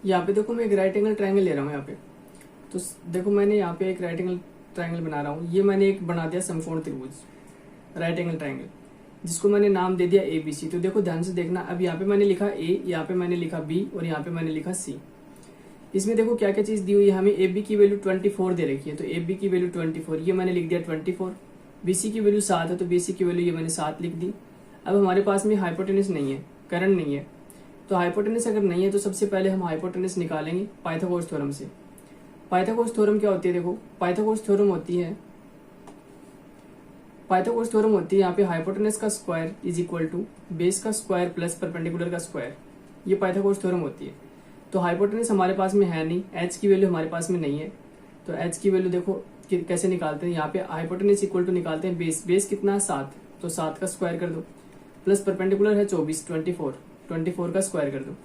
यहाँ पे देखो मैं एक राइट एंगल ट्रायंगल ले रहा हूँ यहाँ पे। तो देखो मैंने यहाँ पे एक राइट एंगल ट्रायंगल बना रहा हूँ। ये मैंने एक बना दिया समकोण त्रिभुज राइट एंगल ट्रायंगल, जिसको मैंने नाम दे दिया ABC। तो देखो ध्यान से देखना, अब यहाँ पे मैंने लिखा A, यहाँ पे मैंने लिखा B और यहाँ पे मैंने लिखा C। इसमें देखो क्या क्या चीज दी हुई है, हमें AB की वैल्यू 24 दे रखी है, तो AB की वैल्यू 24, ये मैंने लिख दिया 24। BC की वैल्यू 7 है, तो BC की वैल्यू ये मैंने 7 लिख दी। अब हमारे पास में हाइपोटेनस नहीं है, करण नहीं है, तो हाइपोटेनस अगर नहीं है तो सबसे पहले हम हाइपोटेनस निकालेंगे पाइथागोरस थ्योरम से। पाइथागोरस थ्योरम क्या होती है, देखो पाइथागोरस थ्योरम होती है, पाइथागोरस थ्योरम होती है यहाँ पे हाइपोटेनस का square is equal to base का स्क्वायर प्लस परपेंडिकुलर का स्क्वायर, ये पाइथागोरस थ्योरम होती है। तो हाइपोटेनस हमारे पास में है नहीं, h की वैल्यू हमारे पास में नहीं है, तो h की वैल्यू देखो कैसे निकालते हैं, यहाँ पे हाइपोटेनस इक्वल टू निकालते हैं बेस, बेस कितना है 7, तो 7 का स्क्वायर कर दो, प्लस परपेंडिकुलर है 24, 24 का स्क्वायर कर दो,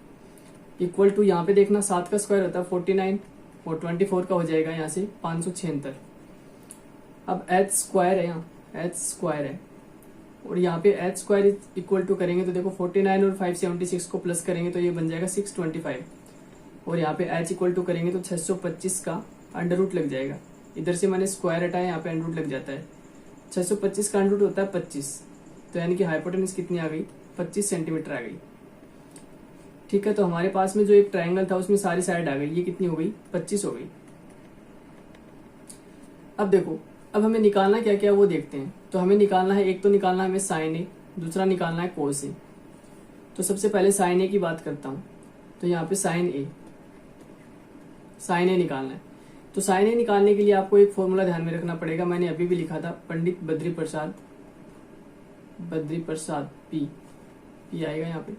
इक्वल टू यहाँ पे देखना 7 का स्क्वायर होता है 49 और 24 का हो जाएगा यहाँ से 576। अब h स्क्वायर है, यहाँ h स्क्वायर है और यहाँ पे h स्क्वायर इक्वल टू करेंगे तो देखो 49 और 576 को प्लस करेंगे तो ये बन जाएगा 625 और यहाँ पे h इक्वल टू करेंगे तो 625 का अंडर रूट लग जाएगा। इधर से मैंने स्क्वायर हटाया, यहाँ पे अंडर रूट लग जाता है। 625 का अंडर रूट होता है 25, तो यानी कि हाइपोटेनस कितनी आ गई, 25 सेंटीमीटर आ गई। ठीक है, तो हमारे पास में जो एक ट्रायंगल था उसमें सारी साइड आ गई, ये कितनी हो गई, 25 हो गई। अब देखो, अब हमें निकालना क्या क्या वो देखते हैं। तो हमें निकालना है, एक तो निकालना है हमें साइन ए, दूसरा निकालना है कोस ए। तो सबसे पहले साइन ए की बात करता हूँ, तो यहाँ पे साइन ए निकालना है। तो साइन ए निकालने के लिए आपको एक फॉर्मूला ध्यान में रखना पड़ेगा, मैंने अभी भी लिखा था, पंडित बद्री प्रसाद पी आएगा यहाँ पे,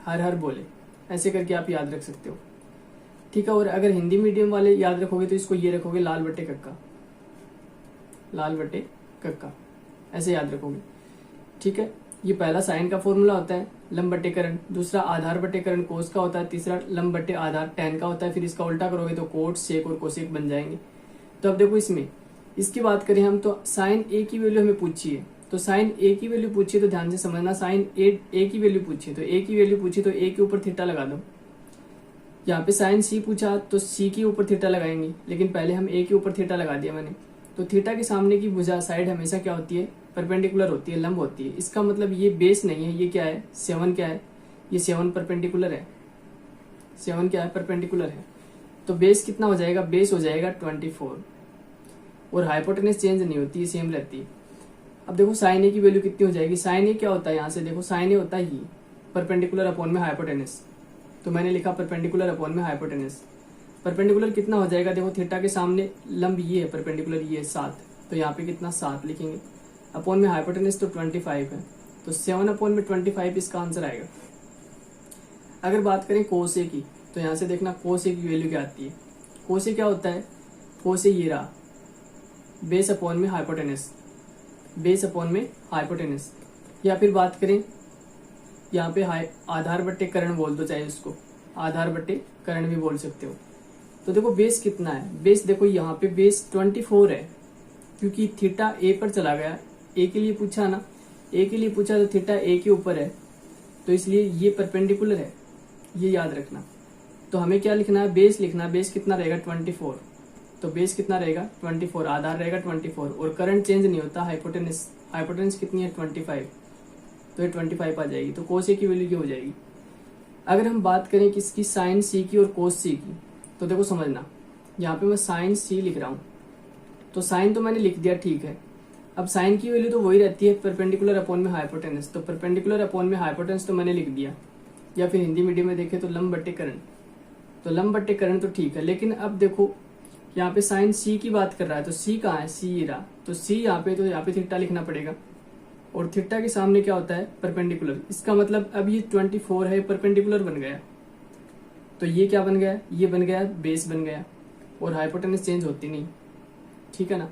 हर हर बोले, ऐसे करके आप याद रख सकते हो। ठीक है, और अगर हिंदी मीडियम वाले याद रखोगे तो इसको ये रखोगे लाल बट्टे कक्का, ऐसे याद रखोगे। ठीक है, ये पहला साइन का फॉर्मूला होता है लंब बट्टे करण, दूसरा आधार बट्टे करण कोस का होता है, तीसरा लंब बट्टे आधार टैन का होता है, फिर इसका उल्टा करोगे तो कोट सेक और कोसेक बन जाएंगे। तो अब देखो इसमें इसकी बात करें हम, तो साइन ए की वैल्यू हमें पूछी है, तो साइन ए की वैल्यू पूछी तो ध्यान से समझना, साइन ए की वैल्यू पूछी तो ए की वैल्यू पूछी तो ए के ऊपर थीटा लगा दो। यहाँ पे साइन सी पूछा तो सी के ऊपर थीटा लगाएंगे, लेकिन पहले हम ए के ऊपर थीटा लगा दिया मैंने। तो थीटा के सामने की भुजा साइड हमेशा क्या होती है, परपेंडिकुलर होती है, लंब होती है। इसका मतलब ये बेस नहीं है, ये क्या है 7 क्या है, ये 7 परपेंडिकुलर है, 7 क्या है परपेंडिकुलर है। तो बेस कितना हो जाएगा, बेस हो जाएगा 24 और हाइपोटेनस चेंज नहीं होती है, सेम रहती है। अब देखो साइन ए की वैल्यू कितनी हो जाएगी, साइन ए क्या होता है, यहाँ से देखो साइन ए होता है ही परपेंडिकुलर अपॉन में हाइपोटेनस, तो मैंने लिखा परपेंडिकुलर अपॉन में हाइपोटेनस। परपेंडिकुलर कितना हो जाएगा, देखो थीटा के सामने लंब ये है, परपेंडिकुलर ये है 7, तो यहाँ पे कितना 7 लिखेंगे, अपॉन में हाइपोटेनस तो 25 है, तो 7 अपॉन में 25 इसका आंसर आएगा। अगर बात करें कोस ए की, तो यहाँ से देखना कोस ए की वैल्यू क्या आती है। कोस ए क्या होता है, कोस ए ये रहा बेस अपॉन में हाइपोटेनस, बेस अपॉन में हाइपोटेनस। या फिर बात करें यहाँ पे आधार बट्टे करण बोल दो, चाहे उसको आधार बट्टे करण भी बोल सकते हो। तो देखो बेस कितना है, बेस देखो यहाँ पे बेस 24 है, क्योंकि थीटा ए पर चला गया, ए के लिए पूछा ना, ए के लिए पूछा तो थीटा ए के ऊपर है, तो इसलिए ये परपेंडिकुलर है, ये याद रखना। तो हमें क्या लिखना है, बेस लिखना है, बेस कितना रहेगा 24, तो बेस कितना रहेगा 24, आधार रहेगा 24 और करंट चेंज नहीं होता, हाइपोटेनस कितनी है 25, तो ये 25 आ जाएगी। तो कोस ए की वैल्यू क्या हो जाएगी। अगर हम बात करें किसकी, साइन सी की और कोस सी की, तो देखो समझना, यहाँ पे मैं साइन सी लिख रहा हूँ, तो साइन तो मैंने लिख दिया, ठीक है। अब साइन की वैल्यू तो वही रहती है परपेंडिकुलर अपॉन में हाइपोटेनस, तो परपेंडिकुलर अपॉन में हाइपोटेनस तो मैंने लिख दिया, या फिर हिंदी मीडियम में देखें तो लंब बट्टे करण, तो लंब बट्टे करण तो ठीक है। लेकिन अब देखो यहाँ पे साइन सी की बात कर रहा है, तो सी कहाँ है, सी ये रहा, तो सी यहाँ पे, तो यहाँ पे थीटा लिखना पड़ेगा, और थीटा के सामने क्या होता है परपेंडिकुलर। इसका मतलब अब ये 24 है, परपेंडिकुलर बन गया, तो ये क्या बन गया, ये बन गया बेस बन गया, और हाइपोटेनस चेंज होती नहीं, ठीक है ना।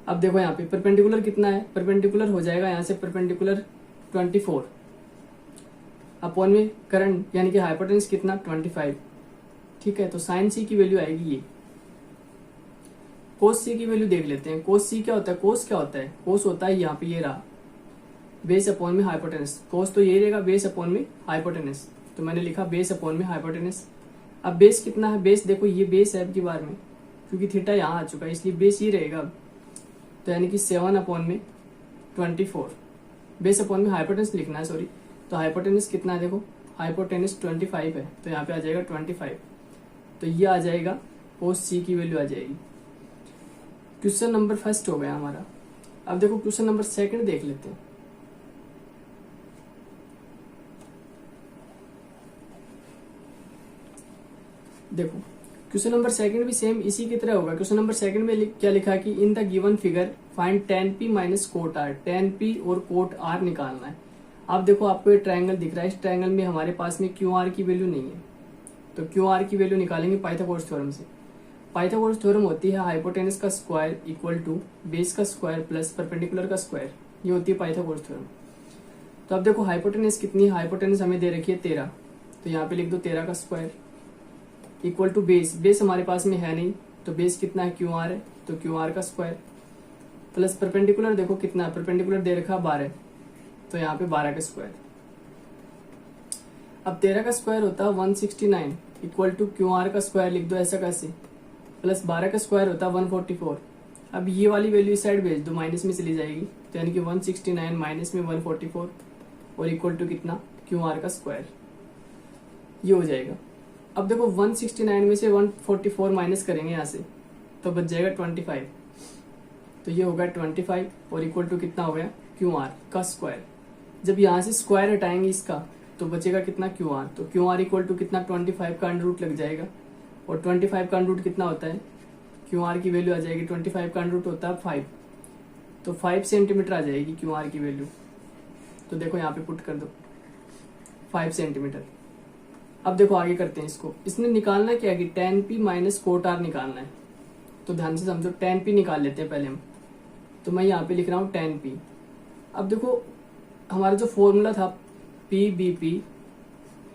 अब देखो यहाँ पे परपेंडिकुलर कितना है, परपेंडिकुलर हो जाएगा यहाँ से परपेंडिकुलर 24 अपॉन में करंट यानी कि हाइपोटेनस कितना 25, ठीक है। तो साइन सी की वैल्यू आएगी ये। कोस सी की वैल्यू देख लेते हैं, कोस सी क्या होता है, कोस क्या होता है, कोस होता है यहाँ पे ये रहा बेस अपॉन में हाइपोटेनस, कोस तो ये रहेगा बेस अपॉन में हाइपोटेनस। तो मैंने लिखा बेस अपॉन में हाइपोटेनस। अब बेस कितना है, बेस देखो ये बेस है अब की बार में, क्योंकि थीटा यहाँ आ चुका है इसलिए बेस ये रहेगा अब। तो यानी कि 7 अपॉन में 24, बेस अपॉन में हाइपोटेनस लिखना है, सॉरी। तो हाइपोटेनस कितना है, देखो हाइपोटेनस 25 है, तो यहाँ पे आ जाएगा 25। तो ये आ जाएगा कोस सी की वैल्यू आ जाएगी। क्वेश्चन नंबर फर्स्ट हो गया हमारा। अब देखो क्वेश्चन नंबर सेकंड देख लेते हैं। देखो क्वेश्चन नंबर सेकंड भी सेम इसी की तरह होगा। क्वेश्चन नंबर सेकंड में क्या लिखा कि in the given figure find tan p minus coat r, tan p और कोट r निकालना है। अब देखो आपको ये ट्रायंगल दिख रहा है, इस ट्रायंगल में हमारे पास में क्यू आर की वैल्यू नहीं है, तो क्यू आर की वैल्यू निकालेंगे पाइथागोरस थ्योरम से। पाइथागोरस थ्योरम होती है हाइपोटेनस का स्क्वायर इक्वल टू बेस का स्क्वायर प्लस परपेंडिकुलर का स्क्वायर, ये होती है पाइथागोरस थ्योरम। तो अब देखो हाइपोटेनस कितनी है, हाइपोटेनस हमें दे रखी है 13, तो यहाँ पे लिख दो 13 का square equal to base, base हमारे पास में है नहीं, तो बेस कितना है क्यू आर है, तो क्यू आर का स्क्वायर प्लस परपेंडिकुलर देखो कितना है, परपेंडिकुलर दे रखा 12, तो यहाँ पे 12 का स्क्वायर। अब 13 का स्क्वायर होता है 169 इक्वल टू क्यू आर का स्क्वायर लिख दो ऐसा कैसे, प्लस 12 का स्क्वायर होता है 144। अब ये वाली वैल्यू इस साइड भेज दो, माइनस में चली जाएगी, तो यानी कि 169 माइनस में 144 और इक्वल टू कितना क्यू आर का स्क्वायर, ये हो जाएगा। अब देखो 169 में से 144 माइनस करेंगे यहाँ से, तो बच जाएगा 25, तो ये होगा 25 और इक्वल टू कितना हो गया क्यू आर का स्क्वायर। जब यहाँ से स्क्वायर हटाएंगे इसका तो बचेगा कितना क्यू आर, तो क्यू आर इक्वल टू कितना 25 का अंडर रूट लग जाएगा, और 25 का अंडर रूट कितना होता है, क्यू आर की वैल्यू आ जाएगी 25 का अंडर रूट होता है 5, तो 5 सेंटीमीटर आ जाएगी क्यू आर की वैल्यू। तो देखो यहाँ पे पुट कर दो 5 सेंटीमीटर। अब देखो आगे करते हैं इसको, इसने निकालना क्या कि tan p minus coat r निकालना है, तो ध्यान से समझो tan p निकाल लेते हैं पहले हम। तो मैं यहाँ पे लिख रहा हूँ tan p। अब देखो हमारा जो फॉर्मूला था PBP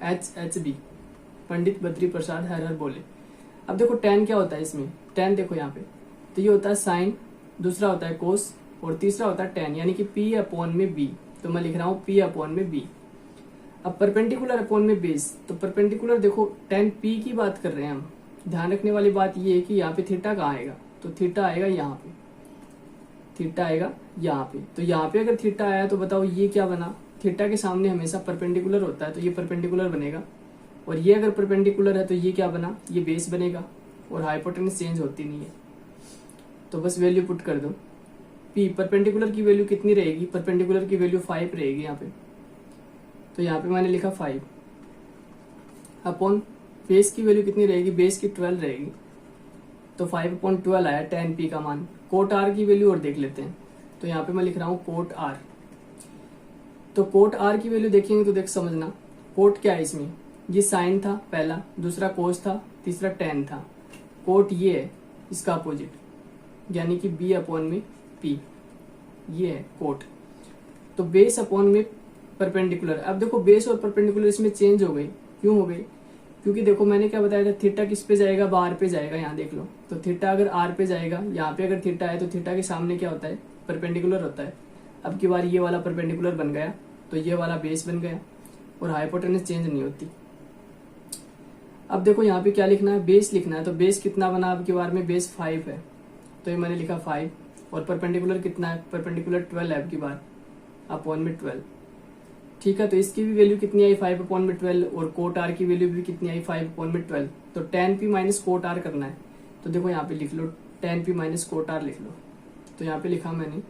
HHB, पंडित बद्री प्रसाद हर हर बोले। अब देखो tan क्या होता है इसमें, tan देखो यहाँ पे, तो ये होता है साइन, दूसरा होता है कोस और तीसरा होता है tan, यानी कि P अपॉन में B, तो मैं लिख रहा हूँ P अपॉन में B। अब परपेंडिकुलर अपॉन में बेस, तो परपेंडिकुलर देखो tan p की बात कर रहे हैं हम, ध्यान रखने वाली बात ये है कि यहाँ पे थीटा कहाँ आएगा, तो थीटा आएगा यहाँ पे, थीटा आएगा यहाँ पे। तो यहाँ पे अगर थीटा आया तो बताओ ये क्या बना, थीटा के सामने हमेशा परपेंडिकुलर होता है, तो ये परपेंडिकुलर बनेगा, और ये अगर परपेंडिकुलर है तो ये क्या बना, ये बेस बनेगा, और हाइपोटेनस चेंज होती नहीं है। तो बस वैल्यू पुट कर दो, p परपेंडिकुलर की वैल्यू कितनी रहेगी, परपेंडिकुलर की वैल्यू 5 रहेगी यहाँ पे, तो यहाँ पे मैंने लिखा 5 अपॉन बेस की वैल्यू कितनी रहेगी, बेस की 12 रहेगी, तो 5 अपॉन 12 आया tan p का मान। कोट r की वैल्यू और देख लेते हैं, तो यहाँ पे मैं लिख रहा हूँ कोट r। तो कोट r की वैल्यू देखेंगे तो देख समझना, कोट क्या है इसमें, ये साइन था पहला, दूसरा कोस था, तीसरा tan था। कोट ये है इसका अपोजिट, यानी कि b अपॉन में p, ये है कोट। तो बेस अपॉन में परपेंडिकुलर। अब देखो बेस और परपेंडिकुलर इसमें चेंज हो गई, क्यों हो गई, क्योंकि देखो मैंने क्या बताया था, थीटा किस पे जाएगा, बार पे जाएगा, यहाँ देख लो। तो थीटा अगर आर पे जाएगा, यहाँ पे अगर थीटा है तो थीटा के सामने क्या होता है, परपेंडिकुलर होता है। अब की बार ये वाला परपेंडिकुलर बन गया, तो ये वाला बेस बन गया, और हाइपोटेनस चेंज नहीं होती। अब देखो यहाँ पे क्या लिखना है, बेस लिखना है, तो बेस कितना बना अब की बार में, बेस 5 है, तो ये मैंने लिखा 5, और परपेंडिकुलर कितना है, परपेंडिकुलर 12 है अब की बार, अपॉन में 12, ठीक है। तो इसकी भी वैल्यू कितनी आई, 5 अपॉन में 12, और कोट आर की वैल्यू भी कितनी आई, 5 अपॉन में 12। तो tan p minus cot R करना है, तो देखो यहाँ पे लिख लो tan p minus cot R लिख लो। तो यहाँ पे लिखा मैंने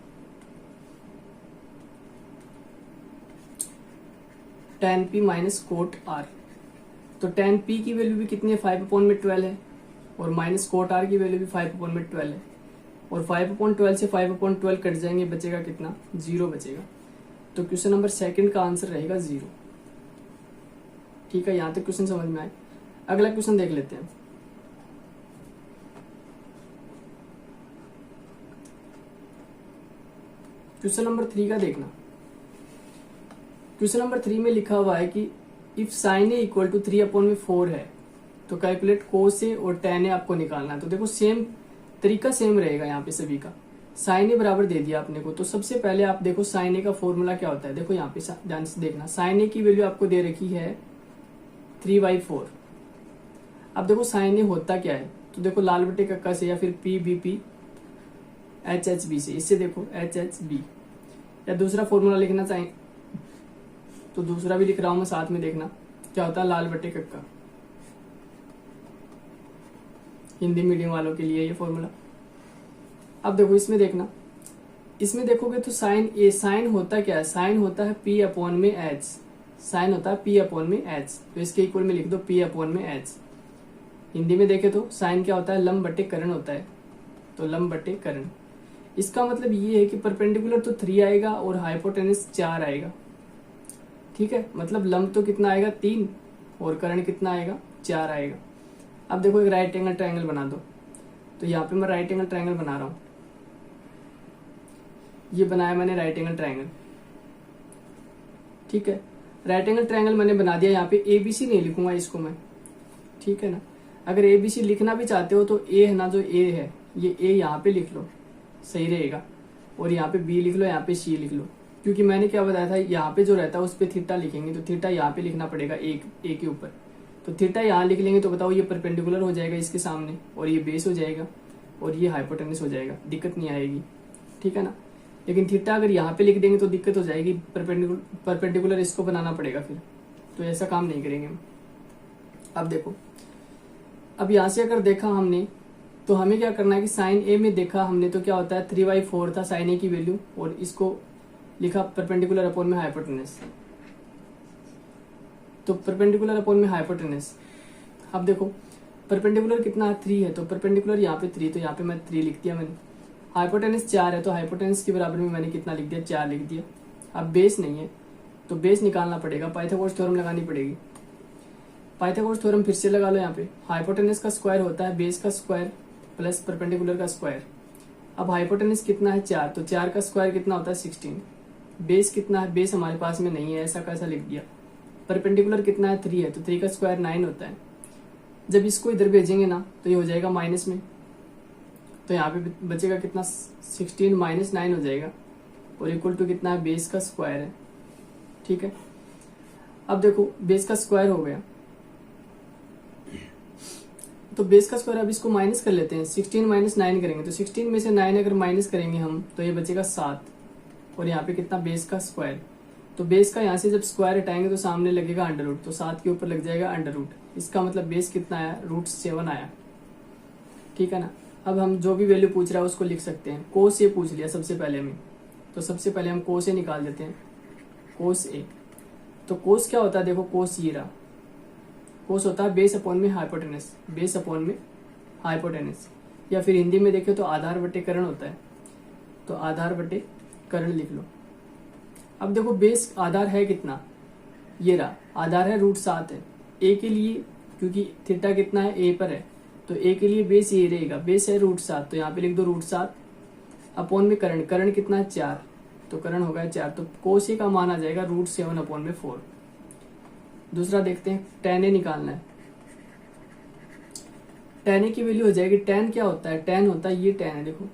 tan p minus cot R. तो tan p की वैल्यू भी कितनी है, 5 अपॉन में 12 है, और माइनस कोट आर की वैल्यू भी 5 अपॉन में 12 है, और 5 अपॉन 12 से 5 अपॉन 12 कट जाएंगे, बचेगा कितना, 0 बचेगा। तो क्वेश्चन नंबर सेकंड का आंसर रहेगा 0। ठीक है, यहां तक क्वेश्चन समझ में आए। अगला क्वेश्चन देख लेते हैं। क्वेश्चन नंबर 3 का देखना। क्वेश्चन नंबर 3 में लिखा हुआ है कि if sine A equal to 3 upon में 4 है तो कैलकुलेट कोस ए और tan ए आपको निकालना है। तो देखो सेम तरीका सेम रहेगा यहाँ पे सभी का। साइन ए बराबर दे दिया आपने को, तो सबसे पहले आप देखो साइन ए का फॉर्मूला क्या होता है। देखो यहाँ पे ध्यान से देखना, साइन ए की वैल्यू आपको दे रखी है 3/4। अब देखो साइन ए होता क्या है, तो देखो लाल बटे कक्का से या फिर PBP HHB से, इससे देखो HHB, या दूसरा फॉर्मूला लिखना चाहिए तो दूसरा भी लिख रहा हूं मैं, साथ में देखना क्या होता है लाल बटे कक्का, हिंदी मीडियम वालों के लिए ये फॉर्मूला। अब देखो इसमें देखना, इसमें देखोगे तो साइन ए, साइन होता क्या है, साइन होता है P/H, साइन होता है P/H, तो इसके इक्वल में लिख दो P/H। हिंदी में देखे तो साइन क्या होता है, लंब बटे कर्ण होता है, तो लंब बटे कर्ण। इसका मतलब ये है कि परपेंडिकुलर तो 3 आएगा और हाइपोटेनस 4 आएगा, ठीक है, मतलब लंब तो कितना आएगा 3 और कर्ण कितना आएगा 4 आएगा। अब देखो एक राइट एंगल ट्रायंगल बना दो, तो यहाँ पे मैं राइट एंगल ट्रायंगल बना रहा हूं, ये बनाया मैंने राइट एंगल ट्रायंगल, ठीक है। राइट एंगल ट्रायंगल मैंने बना दिया, यहाँ पे ABC नहीं लिखूंगा इसको मैं, ठीक है ना। अगर ABC लिखना भी चाहते हो तो A है ना, जो A है ये A यहाँ पे लिख लो, सही रहेगा, और यहाँ पे B लिख लो, यहाँ पे C लिख लो, क्योंकि मैंने क्या बताया था यहाँ पे जो रहता है उस पर थीटा लिखेंगे, तो थीटा यहाँ पे लिखना पड़ेगा A के ऊपर, तो थीटा यहाँ लिख लेंगे तो बताओ ये परपेंडिकुलर हो जाएगा इसके सामने, और ये बेस हो जाएगा, और ये हाइपोटेनस हो जाएगा, दिक्कत नहीं आएगी, ठीक है ना। लेकिन थीटा अगर यहाँ पे लिख देंगे तो दिक्कत हो जाएगी, परपेंडिकुलर इसको बनाना पड़ेगा फिर, तो ऐसा काम नहीं करेंगे हम। अब देखो, अब यहाँ से अगर देखा हमने तो हमें क्या करना है कि साइन ए में देखा हमने तो क्या होता है 3/4 था साइन ए की वैल्यू, और इसको लिखा परपेंडिकुलर अपॉन में हाइपोटेनस, तो परपेंडिकुलर अपॉन में हाइपोटेनस। अब देखो परपेंडिकुलर कितना है 3 है, तो परपेंडिकुलर यहाँ पे 3, तो यहाँ पे मैं 3 लिख दिया मैंने। हाइपोटेनस 4 है, तो हाइपोटेनस के बराबर में मैंने कितना लिख दिया 4 लिख दिया। अब बेस नहीं है तो बेस निकालना पड़ेगा, पाइथागोरस थ्योरम लगानी पड़ेगी। पाइथागोरस थ्योरम फिर से लगा लो, यहाँ पे हाइपोटेनस का स्क्वायर होता है बेस का स्क्वायर प्लस परपेंडिकुलर का स्क्वायर। अब हाइपोटेनस कितना है 4, तो 4 का स्क्वायर कितना होता है 16। बेस कितना है, बेस हमारे पास में नहीं है, ऐसा कैसा लिख दिया। परपेंडिकुलर कितना है 3 है, तो 3 का स्क्वायर 9 होता है। जब इसको इधर भेजेंगे ना तो ये हो जाएगा माइनस में, तो यहाँ पे बचेगा कितना 16 - 9 हो जाएगा, और इक्वल टू कितना है बेस का स्क्वायर है, ठीक है। अब देखो बेस का स्क्वायर हो गया, तो बेस का स्क्वायर अब इसको माइनस कर लेते हैं, 16 - 9 करेंगे तो 16 में से 9 अगर माइनस करेंगे हम तो ये बचेगा 7, और यहाँ पे कितना बेस का स्क्वायर, तो बेस का यहाँ से जब स्क्वायर हटाएंगे तो सामने लगेगा अंडर रूट, तो 7 के ऊपर लग जाएगा अंडर रूट। इसका मतलब बेस कितना आया √7 आया, ठीक है ना। अब हम जो भी वैल्यू पूछ रहा है उसको लिख सकते हैं। कोस ए पूछ लिया सबसे पहले में, तो सबसे पहले हम कोस ए निकाल देते हैं, कोस ए। तो कोस क्या होता है, देखो कोस ये रहा, कोस होता है बेस अपॉन में हाइपोटेनस, बेस अपॉन में हाइपोटेनस, या फिर हिंदी में देखे तो आधार बटे कर्ण होता है, तो आधार बटे कर्ण लिख लो। अब देखो बेस आधार है कितना, ये रहा आधार है √7 है। ए के लिए क्योंकि थीटा कितना है ए पर है, तो ए के लिए बेस ये रहेगा, बेस है √7, तो यहाँ पे लिख दो √7 अपॉन में कर्ण, कर्ण कितना है 4, तो कर्ण हो गया 4, तो कोस ए का मान आ जाएगा √7 अपॉन में 4। दूसरा देखते हैं, tan ए निकालना है। tan ए की वैल्यू हो जाएगी, tan क्या होता है, tan होता है ये tan है, देखो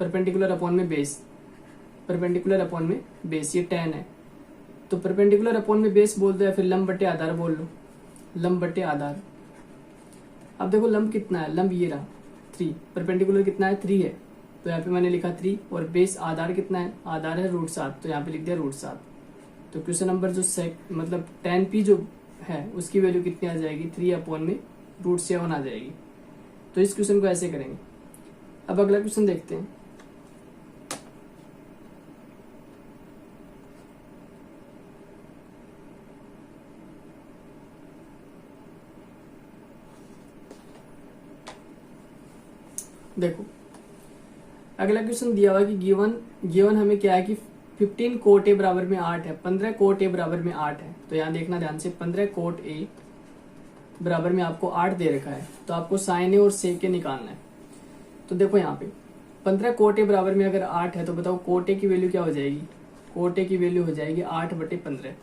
परपेंडिकुलर अपॉन में बेस, परपेंडिकुलर अपॉन में बेस, ये tan है, तो परपेंडिकुलर अपॉन में बेस बोल दो या फिर लंब बटे आधार बोल लो, लंब बटे आधार। अब देखो लंब कितना है, लंब ये रहा 3, परपेंडिकुलर कितना है 3 है, तो यहाँ पे मैंने लिखा 3, और बेस आधार कितना है, आधार है √7, तो यहाँ पे लिख दिया √7। तो क्वेश्चन नंबर जो मतलब tan p जो है उसकी वैल्यू कितनी आ जाएगी 3 अपॉन में √7 आ जाएगी। तो इस क्वेश्चन को ऐसे करेंगे। अब अगला क्वेश्चन देखते हैं। देखो अगला क्वेश्चन दिया हुआ कि गिवन हमें क्या है कि 15 कोट ए बराबर में 8 है, 15 कोट ए बराबर में 8 है। तो यहाँ देखना ध्यान से, 15 कोट ए बराबर में आपको 8 दे रखा है, तो आपको साइन ए और सेक ए निकालना है। तो देखो यहाँ पे 15 कोट ए बराबर में अगर 8 है तो बताओ कोट ए की वैल्यू क्या हो जाएगी, कोट ए की वैल्यू हो जाएगी 8/15।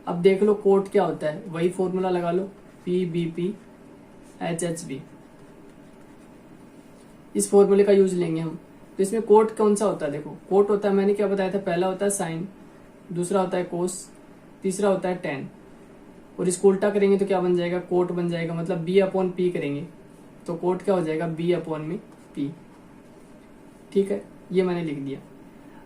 अब देख लो कोट क्या होता है, वही फॉर्मूला लगा लो, PBP HHB, इस फॉर्मूले का यूज लेंगे हम। तो इसमें कोट कौन सा होता है, देखो कोट होता है, मैंने क्या बताया था, पहला होता है साइन, दूसरा होता है कोस, तीसरा होता है tan। और इसको उल्टा करेंगे तो क्या बन जाएगा, कोट बन जाएगा, मतलब बी अपॉन पी करेंगे तो कोट क्या हो जाएगा, बी अपॉन में पी। ठीक है, ये मैंने लिख दिया।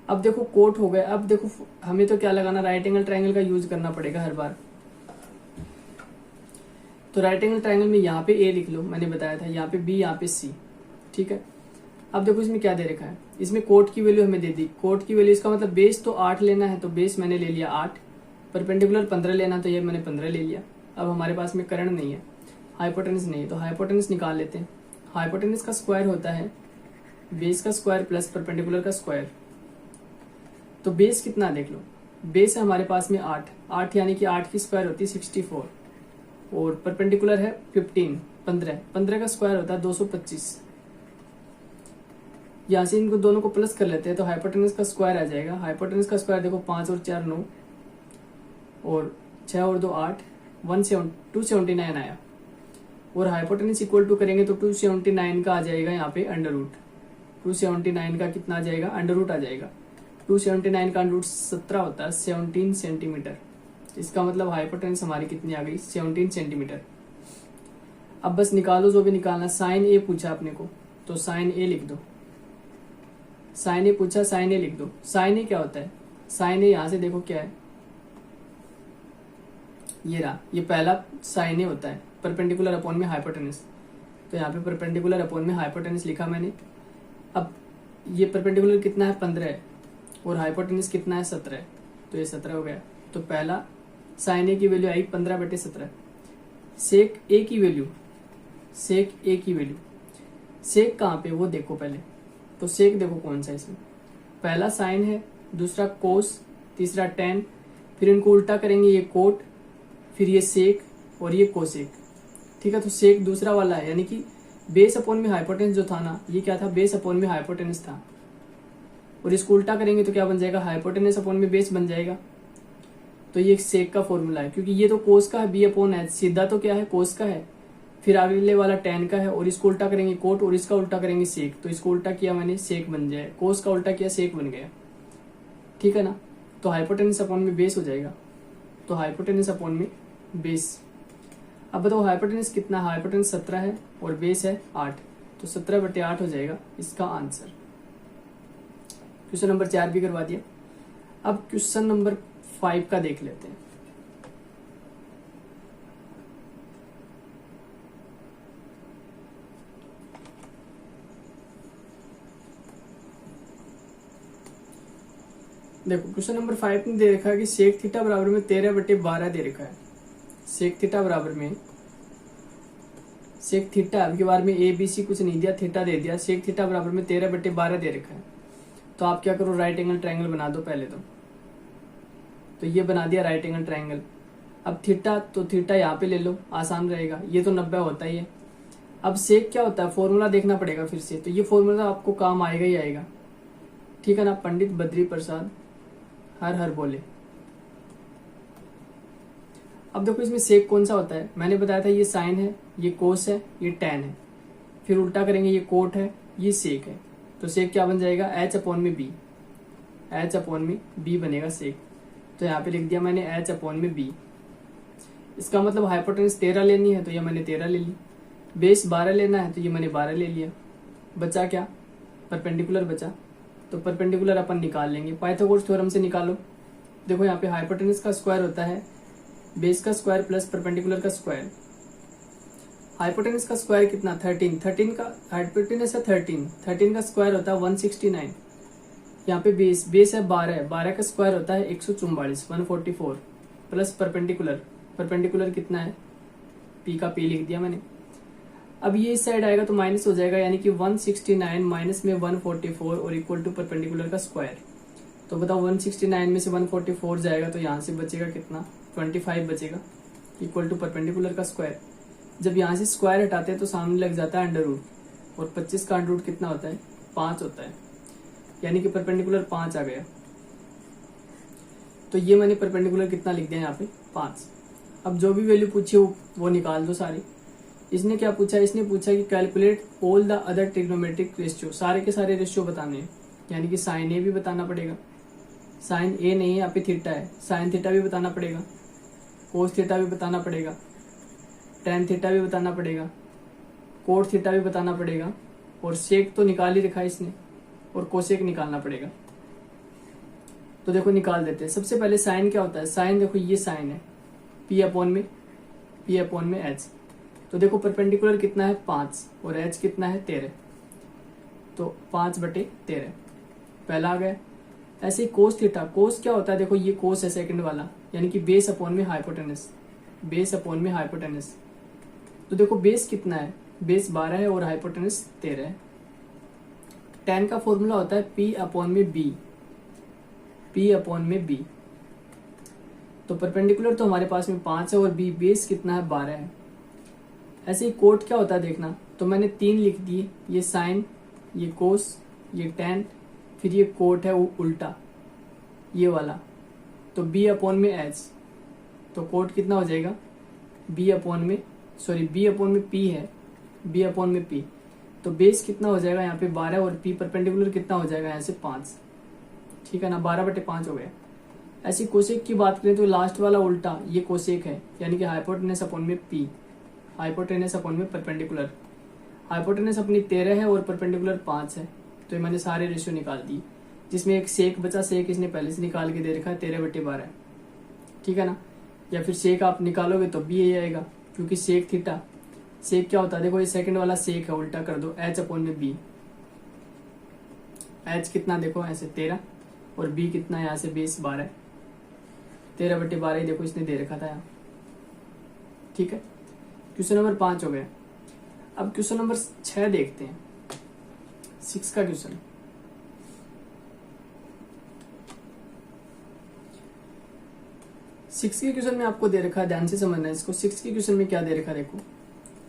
अब देखो कोट हो गया। अब देखो हमें तो क्या लगाना, राइट एंगल ट्राइंगल का यूज करना पड़ेगा हर बार। तो राइट एंगल ट्राइंगल में यहाँ पे ए लिख लो, मैंने बताया था, यहाँ पे बी, यहाँ पे सी। ठीक है, अब देखो इसमें क्या दे रखा है, इसमें कोट की वैल्यू हमें दे दी। कोट की वैल्यू इसका मतलब बेस तो 8 लेना है, तो बेस मैंने ले लिया 8, परपेंडिकुलर 15 लेना, तो ये मैंने 15 ले लिया। अब हमारे पास में कर्ण नहीं है, हाइपोटेनस नहीं है, तो हाइपोटेनस निकाल लेते हैं। हाइपोटेनस का स्क्वायर होता है बेस का स्क्वायर प्लस परपेंडिकुलर का स्क्वायर। तो बेस कितना देख लो, बेस है हमारे पास में 8 यानी कि 8 की स्क्वायर होती है 64, और परपेंडिकुलर है 15 15 का स्क्वायर होता है 225। यहाँ से इनको दोनों को प्लस कर लेते हैं तो हाइपोटेनस का स्क्वायर आ जाएगा। हाइपोटेनस का स्क्वायर देखो 5 और 4 9 और 6 और 2 8, 279 आया। और हाइपोटेनस इक्वल टू करेंगे तो 279 का आ जाएगा यहाँ पे अंडर रूट। 279 का कितना आ जाएगा, अंडर रूट आ जाएगा। 279 का अंडर रूट 17 होता है, 17 सेंटीमीटर। इसका मतलब हाइपोटेनस हमारी कितनी आ गई, 17 सेंटीमीटर। अब बस निकालो जो भी निकालना। साइन ए पूछा अपने को, तो साइन ए लिख दो। साइन ए पूछा, साइन ए लिख दो। साइन ए क्या होता है, साइन ए यहां से देखो क्या है, ये रहा, ये पहला साइन ए होता है परपेंडिकुलर अपॉन में हाइपोटेनस। तो यहाँ पे परपेंडिकुलर अपॉन में हाइपोटेनस लिखा मैंने। अब ये परपेंडिकुलर कितना है, 15 है, और हाइपोटेनस कितना है, 17 है, तो ये 17 हो गया। तो पहला साइन ए की वैल्यू आई 15/17। सेक ए की वैल्यू, सेक ए की वैल्यू, सेक कहाँ पे वो देखो पहले। तो सेक देखो कौन सा, इसमें पहला साइन है, दूसरा कोस, तीसरा टेन, फिर इनको उल्टा करेंगे, ये कोट, फिर ये सेक और ये कोसेक। ठीक है, तो सेक दूसरा वाला है, यानी कि बेस अपॉन में हाइपोटेनस जो था ना, ये क्या था, बेस अपॉन में हाइपोटेनस था। और इसको उल्टा करेंगे तो क्या बन जाएगा, हाइपोटेनस अपॉन में बेस बन जाएगा। तो ये सेक का फॉर्मूला है, क्योंकि ये तो कोस का है, बी अपॉन एच, सीधा तो क्या है, कोस का है, फिर अगले वाला टेन का है, और इसको उल्टा करेंगे कोट, और इसका उल्टा करेंगे सेक। तो इसको उल्टा किया मैंने, सेक बन जाए, कोस का उल्टा किया, सेक बन गया। ठीक है ना, तो हाइपोटेनस अपॉन में बेस हो जाएगा। तो हाइपोटेनस अपॉन में बेस। अब बताओ हाइपोटेनस कितना, हाइपोटेनस 17 है और बेस है 8, तो 17/8 हो जाएगा इसका आंसर। क्वेश्चन नंबर 4 भी करवा दिया। अब क्वेश्चन नंबर 5 का देख लेते हैं। देखो क्वेश्चन नंबर 5 में दे रखा है कि सेक थीटा बराबर में 13/12 दे रखा है। सेक थीटा बराबर में, सेक थीटा अब के बारे में ए बी सी कुछ नहीं दिया, थीटा दे दिया। सेक थीटा बराबर में 13/12 दे रखा है। तो आप क्या करो, राइट एंगल ट्रायंगल बना दो पहले तो ये बना दिया राइट एंगल ट्रायंगल। अब थीटा, तो थीटा यहाँ पे ले लो, आसान रहेगा, ये तो 90 होता ही है। अब सेक क्या होता है, फॉर्मूला देखना पड़ेगा फिर से, तो ये फॉर्मूला आपको काम आएगा ही आएगा। ठीक है ना, पंडित बद्री प्रसाद हर हर बोले। अब देखो इसमें सेक कौन सा होता है, मैंने बताया था ये साइन है, ये कोस है, ये टेन है, फिर उल्टा करेंगे ये कोट है, ये सेक है। तो सेक क्या बन जाएगा, एच अपॉन में बी, एच अपॉन में बी बनेगा सेक। तो यहाँ पे लिख दिया मैंने एच अपॉन में बी। इसका मतलब हाइपोटेनस 13 लेनी है, तो ये मैंने 13 ले ली। बेस 12 लेना है, तो ये मैंने 12 ले लिया। बचा क्या, परपेंडिकुलर बचा, तो परपेंडिकुलर अपन निकाल लेंगे, पाइथागोरस थ्योरम से निकालो। देखो यहाँ पे हाइपोटेनस का स्क्वायर होता है बेस का स्क्वायर प्लस परपेंडिकुलर का स्क्वायर। हाइपोटेनस का स्क्वायर कितना, 13 का हाइपोटेनस है 13 का स्क्वायर होता है 169। यहाँ पे बेस है 12 का स्क्वायर होता है 144 144 प्लस परपेंडिकुलर कितना है, पी का पी लिख दिया मैंने। अब ये इस साइड आएगा तो माइनस हो जाएगा, यानी कि 169 माइनस में 144 और इक्वल टू परपेंडिकुलर का स्क्वायर। तो बताओ 169 में से 144 जाएगा तो यहाँ से बचेगा कितना, 25 बचेगा, इक्वल टू परपेंडिकुलर का स्क्वायर। जब यहाँ से स्क्वायर हटाते हैं तो सामने लग जाता है अंडर रूट, और 25 का अंडर रूट कितना होता है, 5 होता है, यानी कि परपेंडिकुलर 5 आ गया। तो ये मैंने परपेंडिकुलर कितना लिख दिया यहाँ पे, 5। अब जो भी वैल्यू पूछी हो वो निकाल दो सारी। इसने क्या पूछा, इसने पूछा कि calculate all the other trigonometric ratio, सारे के सारे रेशियो बताने हैं, यानी कि साइन ए भी बताना पड़ेगा, साइन ए नहीं है यहाँ पे थीटा है, साइन थीटा भी बताना पड़ेगा, कोस थीटा भी बताना पड़ेगा, टेन थीटा भी बताना पड़ेगा, कोट थीटा भी बताना पड़ेगा, और सेक तो निकाल ही रखा है इसने, और कोसेक निकालना पड़ेगा। तो देखो निकाल देते हैं। सबसे पहले साइन क्या होता है? साइन देखो ये साइन है पी अपॉन में एच। तो देखो परपेंडिकुलर कितना है 5 और एच कितना है 13, तो 5/13 पहला आ गया। ऐसे ही कोस थीटा, कोस क्या होता है? देखो ये कोस है सेकंड वाला, यानी कि बेस अपॉन में हाइपोटेनस, बेस अपॉन में हाइपोटेनस। तो देखो बेस कितना है? बेस 12 है और हाइपोटेनस 13 है। टेन का फॉर्मूला होता है पी अपॉन में बी, पी अपॉन में बी। तो परपेंडिकुलर तो हमारे पास में 5 है और बी बेस कितना है 12 है। ऐसे ही कोट क्या होता है देखना, तो मैंने 3 लिख दिए, ये साइन, ये कोस, ये टेन, फिर ये कोट है वो उल्टा ये वाला, तो बी अपॉन में एच। तो कोट कितना हो जाएगा? बी अपॉन में पी है, बी अपॉन में पी। तो बेस कितना हो जाएगा यहाँ पे 12 और पी परपेंडिकुलर कितना हो जाएगा यहाँ से 5, ठीक है ना, 12/5 हो गया। ऐसी कोसेक की बात करें तो लास्ट वाला उल्टा ये कोसेक है, यानी कि हाइपोटेनस अपॉन में पी, हाइपोटेनस अपॉन में परपेंडिकुलर। हाइपोटेनस अपनी 13 है और परपेंडिकुलर 5 है, तो ये मैंने सारे रेशियो निकाल दिए, जिसमें एक सेक बचा, सेक इसने पहले से निकाल के दे रखा है 13/12, ठीक है ना। या फिर सेक आप निकालोगे तो बी यही आएगा, क्योंकि सेक थीटा, सेक क्या होता है देखो ये सेकंड वाला सेक है, उल्टा कर दो, एच अपॉन में बी। एच कितना देखो ऐसे 13 और बी कितना है यहाँ से बेस 12, 13/12 ही देखो इसने दे रखा था यहाँ, ठीक है। क्वेश्चन नंबर 5 हो गया। अब क्वेश्चन नंबर 6 देखते हैं, 6 का क्वेश्चन। सिक्स के क्वेश्चन में आपको दे रखा है, ध्यान से समझना है इसको। 6 के क्वेश्चन में क्या दे रखा है देखो,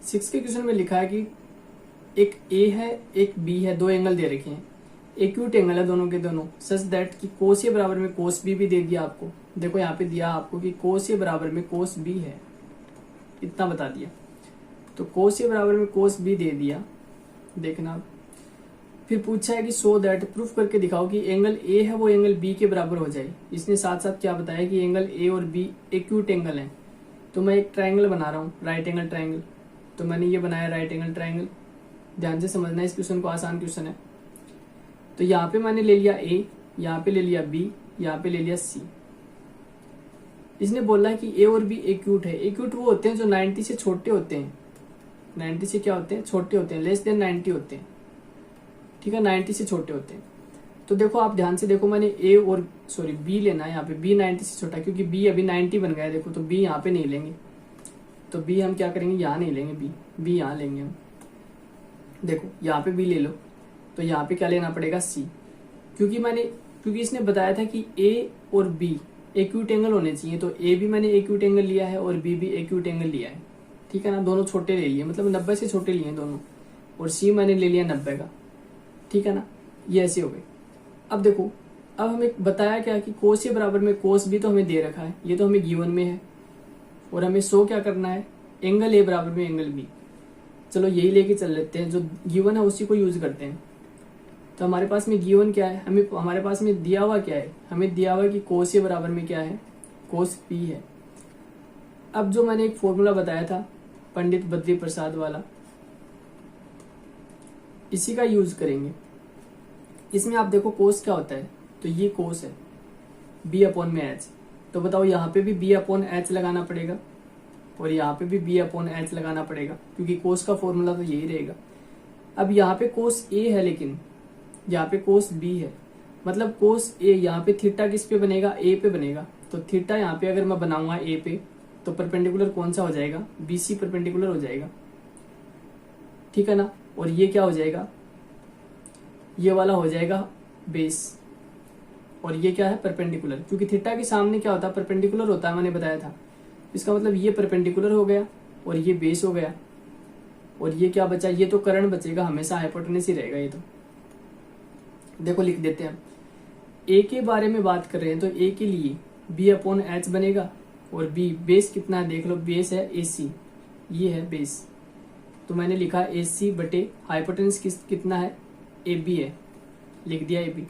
6 के क्वेश्चन में लिखा है कि एक ए है एक बी है, दो एंगल दे रखे हैं, एक्यूट एंगल है दोनों के दोनों, सच दैट कि कोस ए बराबर में कोस बी भी दे दिया आपको। देखो यहाँ पे दिया आपको कि कोस ए बराबर में कोस बी है, इतना बता दिया। तो कोस ए बराबर में कोस बी दे दिया, देखना। फिर पूछा है कि सो दैट, प्रूफ करके दिखाओ कि एंगल ए है वो एंगल बी के बराबर हो जाए। इसने साथ साथ क्या बताया कि एंगल ए और बी एक्यूट एंगल है। तो मैं एक ट्राइंगल बना रहा हूँ, राइट एंगल ट्राइंगल। तो मैंने ये बनाया राइट एंगल ट्राइंगल, ध्यान से समझना इस क्वेश्चन को, आसान क्वेश्चन है। तो यहाँ पे मैंने ले लिया ए, यहाँ पे ले लिया बी, यहाँ पे ले लिया सी। इसने बोला कि ए और बी एक्यूट है। एक्यूट वो होते हैं जो 90 से छोटे होते हैं, 90 से क्या होते हैं? छोटे होते हैं, लेस देन 90 होते हैं, ठीक है, 90 से छोटे होते हैं। तो देखो आप ध्यान से देखो, मैंने ए और बी लेना है यहाँ पे, बी 90 से छोटा, क्योंकि बी अभी 90 बन गया है देखो, तो बी यहाँ पे नहीं लेंगे। तो बी हम क्या करेंगे, यहाँ नहीं लेंगे, बी यहाँ लेंगे हम। देखो यहाँ पे बी ले लो, तो यहाँ पे क्या लेना पड़ेगा? सी, क्योंकि इसने बताया था कि ए और बी एक्यूट एंगल होने चाहिए। तो ए भी मैंने एक्यूट एंगल लिया है और बी भी एक्यूट एंगल लिया है, ठीक है ना। दोनों छोटे ले लिए, मतलब 90 से छोटे लिए दोनों, और सी मैंने ले लिया 90 का, ठीक है ना। ये ऐसे हो गए। अब देखो, अब हमें बताया क्या कि कोस ए बराबर में कोस बी तो हमें दे रखा है, ये तो हमें गिवन में है, और हमें शो क्या करना है? एंगल ए बराबर में एंगल बी। चलो यही लेके चल लेते हैं, जो गिवन है उसी को यूज करते हैं। तो हमारे पास में गिवन क्या है, हमारे पास में दिया हुआ क्या है? हमें दिया हुआ कि कोस ए बराबर में क्या है? कोस बी है। अब जो मैंने एक फॉर्मूला बताया था पंडित बद्री प्रसाद वाला, इसी का यूज करेंगे। इसमें आप देखो कोस क्या होता है, तो ये कोस है बी अपॉन में एच। तो बताओ यहाँ पे भी बी अपॉन एच लगाना पड़ेगा और यहाँ पे भी बी अपॉन एच लगाना पड़ेगा, क्योंकि कोस का फॉर्मूला तो यही रहेगा। अब यहाँ पे कोस ए है, लेकिन यहाँ पे कोस बी है, मतलब कोस ए, यहाँ पे थीटा किस पे बनेगा? ए पे बनेगा। तो थीटा यहाँ पे अगर मैं बनाऊंगा ए पे, तो परपेंडिकुलर कौन सा हो जाएगा? बीसी परपेंडिकुलर हो जाएगा, ठीक है ना। और ये क्या हो जाएगा? ये वाला हो जाएगा बेस, और ये क्या है? परपेंडिकुलर, क्योंकि थीटा के सामने क्या होता है? परपेंडिकुलर होता है, मैंने बताया था। इसका मतलब ये परपेंडिकुलर हो गया और ये बेस हो गया, और ये क्या बचा? ये तो कर्ण बचेगा, हमेशा हाइपोटेनस ही रहेगा ये तो। देखो लिख देते हैं, ए के बारे में बात कर रहे हैं, तो ए के लिए बी अपॉन एच बनेगा, और बी बेस कितना है देख लो, बेस है ए सी, ये है बेस। तो मैंने लिखा ए सी बटे हाइपोटेनस कितना है? ए बी है, लिख दिया ए बी।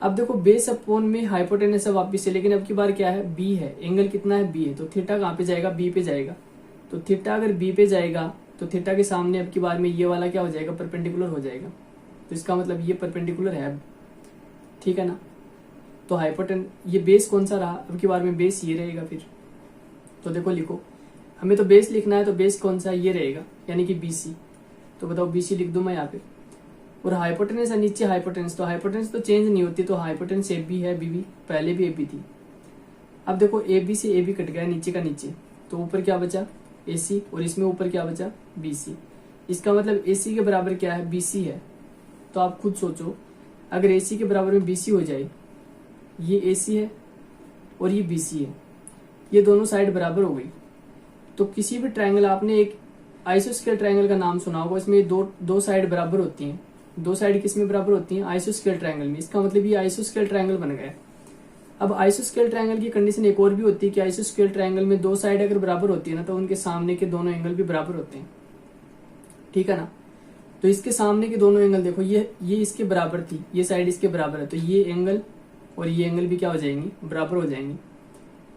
अब देखो बेस अपॉन में हाइपोटेनस है वापिस से, लेकिन अब की बार क्या है, बी है, एंगल कितना है, बी है, तो थीटा कहाँ पे जाएगा, बी पे जाएगा। तो थीटा अगर बी पे जाएगा तो थीटा के सामने अब की बार में ये वाला क्या हो जाएगा, परपेंडिकुलर हो जाएगा। तो इसका मतलब ये परपेंडिकुलर है अब, ठीक है ना। तो ये बेस कौन सा रहा, अब की बार में बेस ये रहेगा फिर। तो देखो लिखो, हमें तो बेस लिखना है, तो बेस कौन सा ये रहेगा, यानी कि बीसी। तो बताओ बीसी लिख दूं मैं यहाँ पे। और हाइपोटेनस है नीचे हाइपोटेनस, तो हाइपोटेनस तो चेंज नहीं होती, तो हाइपोटेनस ए बी है, बी बी पहले भी ए बी थी। अब देखो ए बी से ए बी कट गया नीचे का नीचे, तो ऊपर क्या बचा, ए सी, और इसमें ऊपर क्या बचा, बी सी। इसका मतलब ए सी के बराबर क्या है, बी सी है। तो आप खुद सोचो, अगर ए सी के बराबर में बी सी हो जाए, ये ए सी है और ये बी सी है, ये दोनों साइड बराबर हो गई। तो किसी भी ट्रायंगल, आपने एक आइसोस्केल ट्रायंगल का नाम सुना होगा, इसमें दो साइड बराबर होती हैं। दो साइड किसमें बराबर होती हैं, आइसोस्केल ट्रायंगल में। इसका मतलब ये आइसोस्केल ट्रायंगल बन गया। अब आइसोस्केल ट्रायंगल की कंडीशन एक और भी होती है कि आइसोस्केल ट्रायंगल में दो साइड अगर बराबर होती है ना, तो उनके सामने के दोनों एंगल भी बराबर होते हैं, ठीक है ना। तो इसके सामने के दोनों एंगल देखो, ये इसके बराबर थी, ये साइड इसके बराबर है, तो ये एंगल और ये एंगल भी क्या हो जाएंगी, बराबर हो जाएंगी।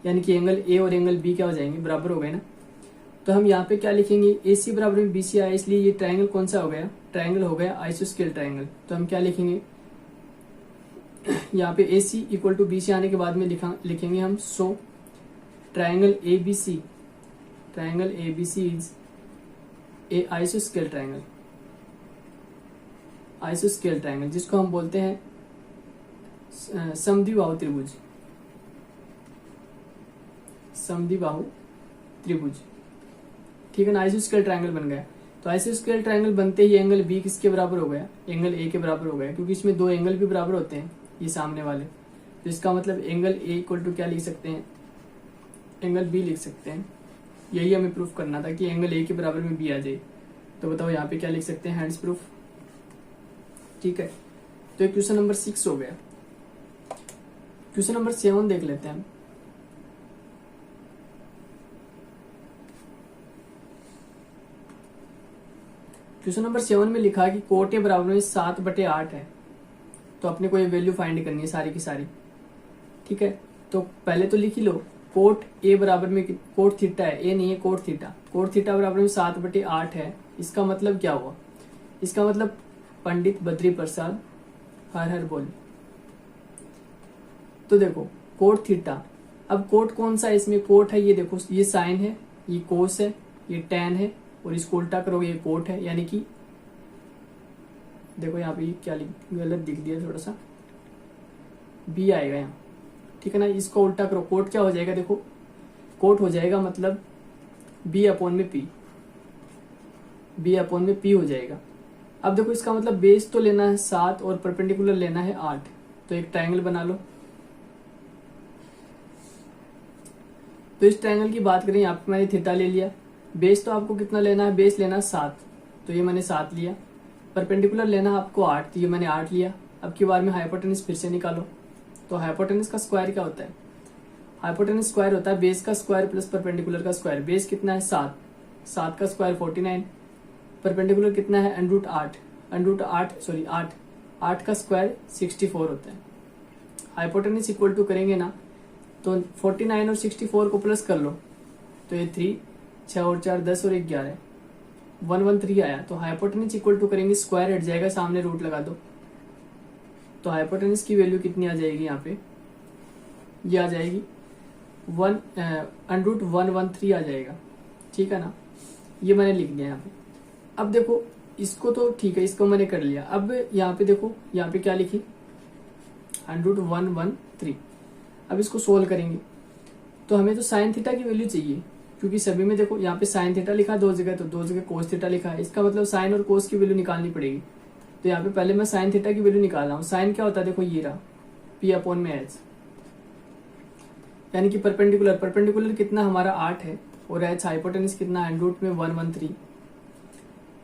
यानी कि एंगल ए और एंगल बी क्या हो जाएंगे, बराबर हो गए ना। तो हम यहाँ पे क्या लिखेंगे, ए सी बराबर में बी सी आया, इसलिए ये ट्रायंगल कौन सा हो गया, ट्रायंगल हो गया आइसोस्केल ट्रायंगल। तो हम क्या लिखेंगे, यहाँ पे A C equal to B C आने के बाद में लिखेंगे हम, so triangle A B C, triangle A B C is a आइसोस्केल ट्रायंगल। आइसोस्केल ट्रायंगल जिसको हम बोलते हैं समद्विबाहु त्रिभुज, समद्विबाहु त्रिभुज, ठीक है ना। आइसोस्केल ट्रायंगल बन गया। तो आइसोस्केल ट्रायंगल बनते ही एंगल बी किसके बराबर हो गया, एंगल ए के बराबर हो गया, क्योंकि इसमें दो एंगल भी बराबर होते हैं, ये सामने वाले। तो इसका मतलब एंगल ए इक्वल टू क्या लिख सकते हैं, एंगल बी लिख सकते हैं। यही हमें प्रूफ करना था कि एंगल ए के बराबर में बी आ जाए। तो बताओ यहाँ पे क्या लिख सकते हैं, हैंड्स प्रूफ, ठीक है। तो ये क्वेश्चन नंबर 6 हो गया। क्वेश्चन नंबर 7 देख लेते हैं। क्वेश्चन नंबर 7 में लिखा है कि कोट ए बराबर में 7/8 है। तो अपने को ये वैल्यू फाइंड करनी है सारी की सारी, ठीक है। तो पहले तो लिख ही लो, कोट ए बराबर में, कोट थीटा है, ए नहीं है कोट थीटा, कोट थीटा बराबर में 7/8 है। इसका मतलब क्या हुआ, इसका मतलब पंडित बद्री प्रसाद हर हर बोल। तो देखो कोट थीटा, अब कोट कौन सा है इसमें, कोट है, ये देखो ये साइन है, ये कोस है, ये टैन है, और इसको उल्टा करोगे ये कोट है। यानी कि देखो यहाँ पे क्या गलत दिख दिया, थोड़ा सा बी आएगा यहाँ, ठीक है ना। इसको उल्टा करो, कोट क्या हो जाएगा, देखो कोट हो जाएगा मतलब बी अपॉन में पी, बी अपॉन में पी हो जाएगा। अब देखो इसका मतलब बेस तो लेना है 7 और परपेंडिकुलर लेना है 8। तो एक ट्रायंगल बना लो। तो इस ट्रायंगल की बात करें, यहाँ पे मैंने थीटा ले लिया। बेस तो आपको कितना लेना है, बेस लेना है 7, तो ये मैंने 7 लिया। परपेंडिकुलर लेना है आपको 8, तो ये मैंने 8 लिया। अब की बार में हाइपोटेनस फिर से निकालो। तो हाइपोटेनस का स्क्वायर क्या होता है, हाइपोटेनस स्क्वायर होता है बेस का स्क्वायर प्लस परपेंडिकुलर का स्क्वायर। बेस कितना है 7, 7 का स्क्वायर 49, परपेंडिकुलर कितना है √8 का स्क्वायर 64 होता है। हाइपोटेनस इक्वल टू करेंगे ना, तो 49 और 64 को प्लस कर लो, तो ये 3, 6 और 4 10 और 1 11, 113 आया। तो हाइपोटेनस इक्वल टू करेंगे, स्क्वायर हट जाएगा, सामने रूट लगा दो। तो हाइपोटेनस की वैल्यू कितनी आ जाएगी यहाँ पे, ये आ जाएगी √113 आ जाएगा, ठीक है ना। ये मैंने लिख दिया यहाँ पे। अब देखो इसको तो ठीक है, इसको मैंने कर लिया। अब यहाँ पे देखो, यहाँ पे क्या लिखी, 113। अब इसको सोल्व करेंगे, तो हमें तो साइन थीटा की वैल्यू चाहिए, क्योंकि सभी में देखो यहाँ पे साइन थीटा लिखा है 2 जगह, तो 2 जगह कोस थीटा लिखा है। इसका मतलब साइन और कोस की वैल्यू निकालनी पड़ेगी। तो यहाँ पे पहले मैं साइन थीटा की वैल्यू निकाल रहा हूँ। साइन क्या होता है, देखो ये रहा P अपॉन में H, यानी कि परपेंडिकुलर कितना हमारा 8 है, और H हाइपोटेनस कितना है √113।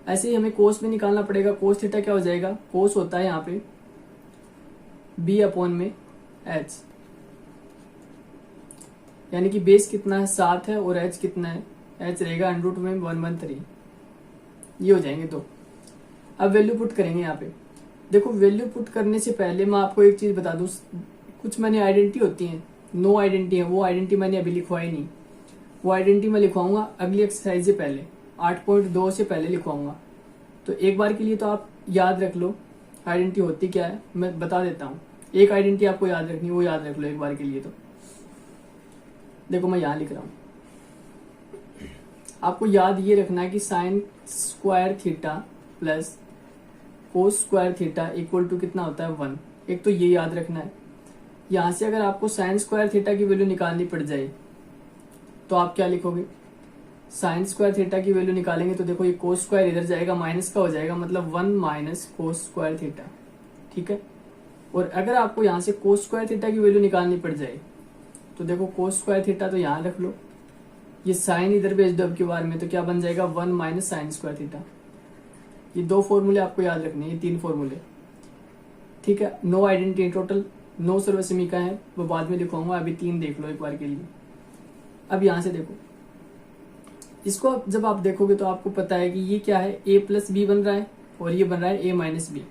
ऐसे ही हमें कोस में निकालना पड़ेगा। कोस थीटा क्या हो जाएगा, कोस होता है यहाँ पे B अपॉन में H, यानी कि बेस कितना है 7 है और H कितना है, H रहेगा √113। ये हो जाएंगे 2। अब वैल्यू पुट करेंगे यहाँ पे, देखो वैल्यू पुट करने से पहले मैं आपको एक चीज बता दूं, कुछ मैंने आइडेंटिटी होती है, नो आइडेंटिटी है, वो आइडेंटिटी मैंने अभी लिखवाई नहीं, वो आइडेंटिटी मैं लिखवाऊंगा अगली एक्सरसाइज से पहले, 8.2 से पहले लिखवाऊंगा। तो एक बार के लिए तो आप याद रख लो आइडेंटिटी होती क्या है, मैं बता देता हूँ। एक आइडेंटिटी आपको याद रखनी है, वो याद रख लो एक बार के लिए। तो देखो मैं यहाँ लिख रहा हूँ, आपको याद ये रखना है कि sine square theta plus cos square theta equal to कितना होता है 1। एक तो ये याद रखना है। यहां से अगर आपको साइन स्क्वायर थीटा की वैल्यू निकालनी पड़ जाए तो आप क्या लिखोगे, साइन स्क्वायर थीटा की वैल्यू निकालेंगे तो देखो ये कोस स्क्वायर इधर जाएगा, माइनस का हो जाएगा, मतलब 1 माइनस कोस स्क्वायर थीटा। ठीक है, और अगर आपको यहाँ से कोस स्क्वायर थीटा की वैल्यू निकालनी पड़ जाए तो देखो कोस स्क्वायर थीटा तो यहाँ रख लो, ये साइन इधर भेज दो अब की बार में, तो क्या बन जाएगा 1 माइनस साइन स्क्वायर थीटा। ये 2 फॉर्मूले आपको याद रखने, ये 3 फॉर्मूले। ठीक है, नो आइडेंटिटी टोटल 9 सर्वसमीका है, वो बाद में लिखवाऊंगा, अभी 3 देख लो एक बार के लिए। अब यहां से देखो, इसको जब आप देखोगे तो आपको पता है कि ये क्या है, a प्लस बी बन रहा है और ये बन रहा है a माइनस बी।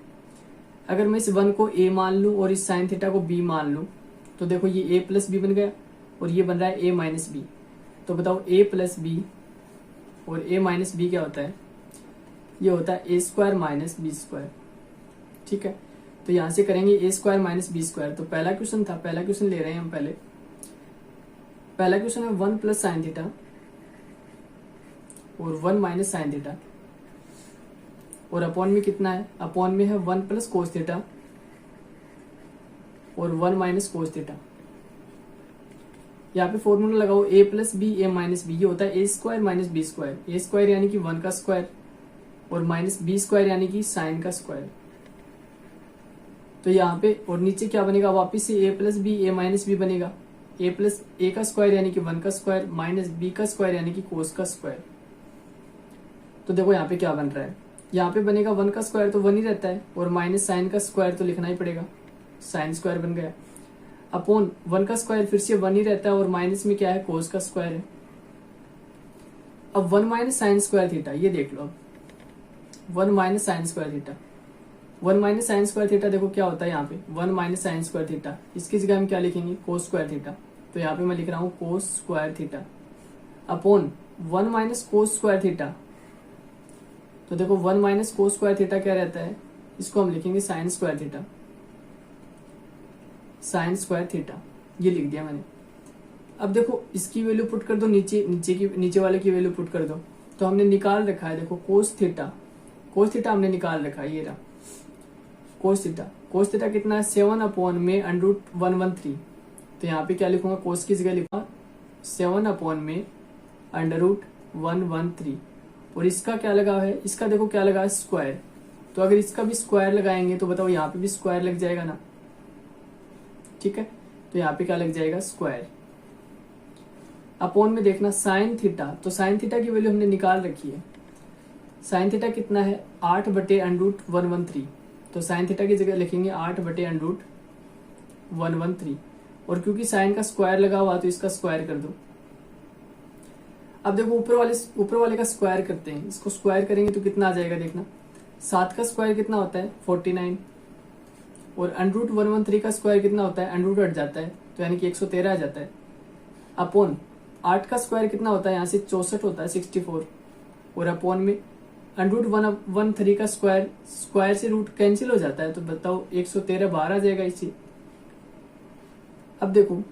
अगर मैं इस 1 को a मान लूं और इस साइन थीटा को b मान लूं तो देखो ये a प्लस बी बन गया और ये बन रहा है a माइनस बी। तो बताओ a प्लस बी और a माइनस बी क्या होता है, ये होता है a square minus b square. ठीक है, तो यहां से करेंगे a square minus b square. तो पहला क्वेश्चन था, पहला क्वेश्चन ले रहे हैं हम पहले। पहला क्वेश्चन है 1 प्लस साइन थीटा और 1 माइनस साइन थीटा, और अपॉन में कितना है, अपॉन में है 1 प्लस कोस थीटा और 1 माइनस कोस थीटा। यहाँ पे फॉर्मूला लगाओ a plus b a minus b, ये होता है a square minus b square. A square यानी कि 1 का स्क्वायर और माइनस बी स्क्वायर यानी कि साइन का स्क्वायर। तो यहाँ पे और नीचे क्या बनेगा, वापिस से a plus b a minus b बनेगा, a प्लस ए का स्क्वायर यानी कि 1 का स्क्वायर माइनस बी का स्क्वायर यानी कि कोस का स्क्वायर। तो देखो यहाँ पे क्या बन रहा है, यहाँ पे बनेगा 1 का स्क्वायर तो 1 ही रहता है और माइनस साइन का स्क्वायर तो लिखना ही पड़ेगा, साइन स्क्वायर बन गया, अपॉन 1 का स्क्वायर फिर से 1 ही रहता है और माइनस में क्या है, कोस का स्क्वायर है। अब 1 माइनस साइन स्क्वायर थीटा, ये देख लो, अब 1 minus sign square theta, 1 minus sign square theta देखो क्या होता है यहाँ पे 1 माइनस साइन स्क्वायर थीटा, इसकी जगह हम क्या लिखेंगे, कोस स्क्वायर थीटा। तो यहाँ पे मैं लिख रहा हूँ कोस square theta upon 1 minus cos square theta. तो देखो 1 माइनस कोस स्क्वायर थीटा क्या रहता है, इसको हम लिखेंगे sign square theta, sign square theta, ये लिख दिया मैंने। अब देखो इसकी वैल्यू पुट कर दो, नीचे वाले की वैल्यू पुट कर दो। तो हमने निकाल रखा है, देखो कोस थीटा हमने निकाल रखा है, ये रहा कोस थीटा कितना है 7 अपॉन में √113। तो यहाँ पे क्या लिखूंगा, कोस की जगह लिखूंगा 7 अपॉन में √113, और इसका क्या लगा है, इसका देखो क्या लगा है, स्क्वायर। तो अगर इसका भी स्क्वायर लगाएंगे तो बताओ यहाँ पे भी स्क्वायर लग जाएगा ना। ठीक है, तो यहाँ पे क्या लग जाएगा, स्क्वायर। अपॉन में देखना साइन थीटा, तो साइन थीटा की वैल्यू हमने निकाल रखी है, साइन थीटा कितना है 8/√113। तो साइन थीटा की जगह लिखेंगे 8/√113, और क्योंकि साइन का स्क्वायर लगा हुआ तो इसका स्क्वायर कर दो। अब देखो ऊपर वाले का स्क्वायर करते हैं, इसको स्क्वायर करेंगे तो कितना आ जाएगा, देखना 7 का स्क्वायर कितना होता है 49, और √113 का स्क्वायर कितना होता है, अंडरूट हट जाता है तो यानी कि 113 आ जाता है, अपॉन 8 का स्क्वायर कितना होता है, यहाँ से 64 होता है 64, और अपॉन में √113 का स्क्वायर से रूट कैंसिल हो जाता है, तो बताओ 113 बाहर आ जाएगा इसी। अब देखो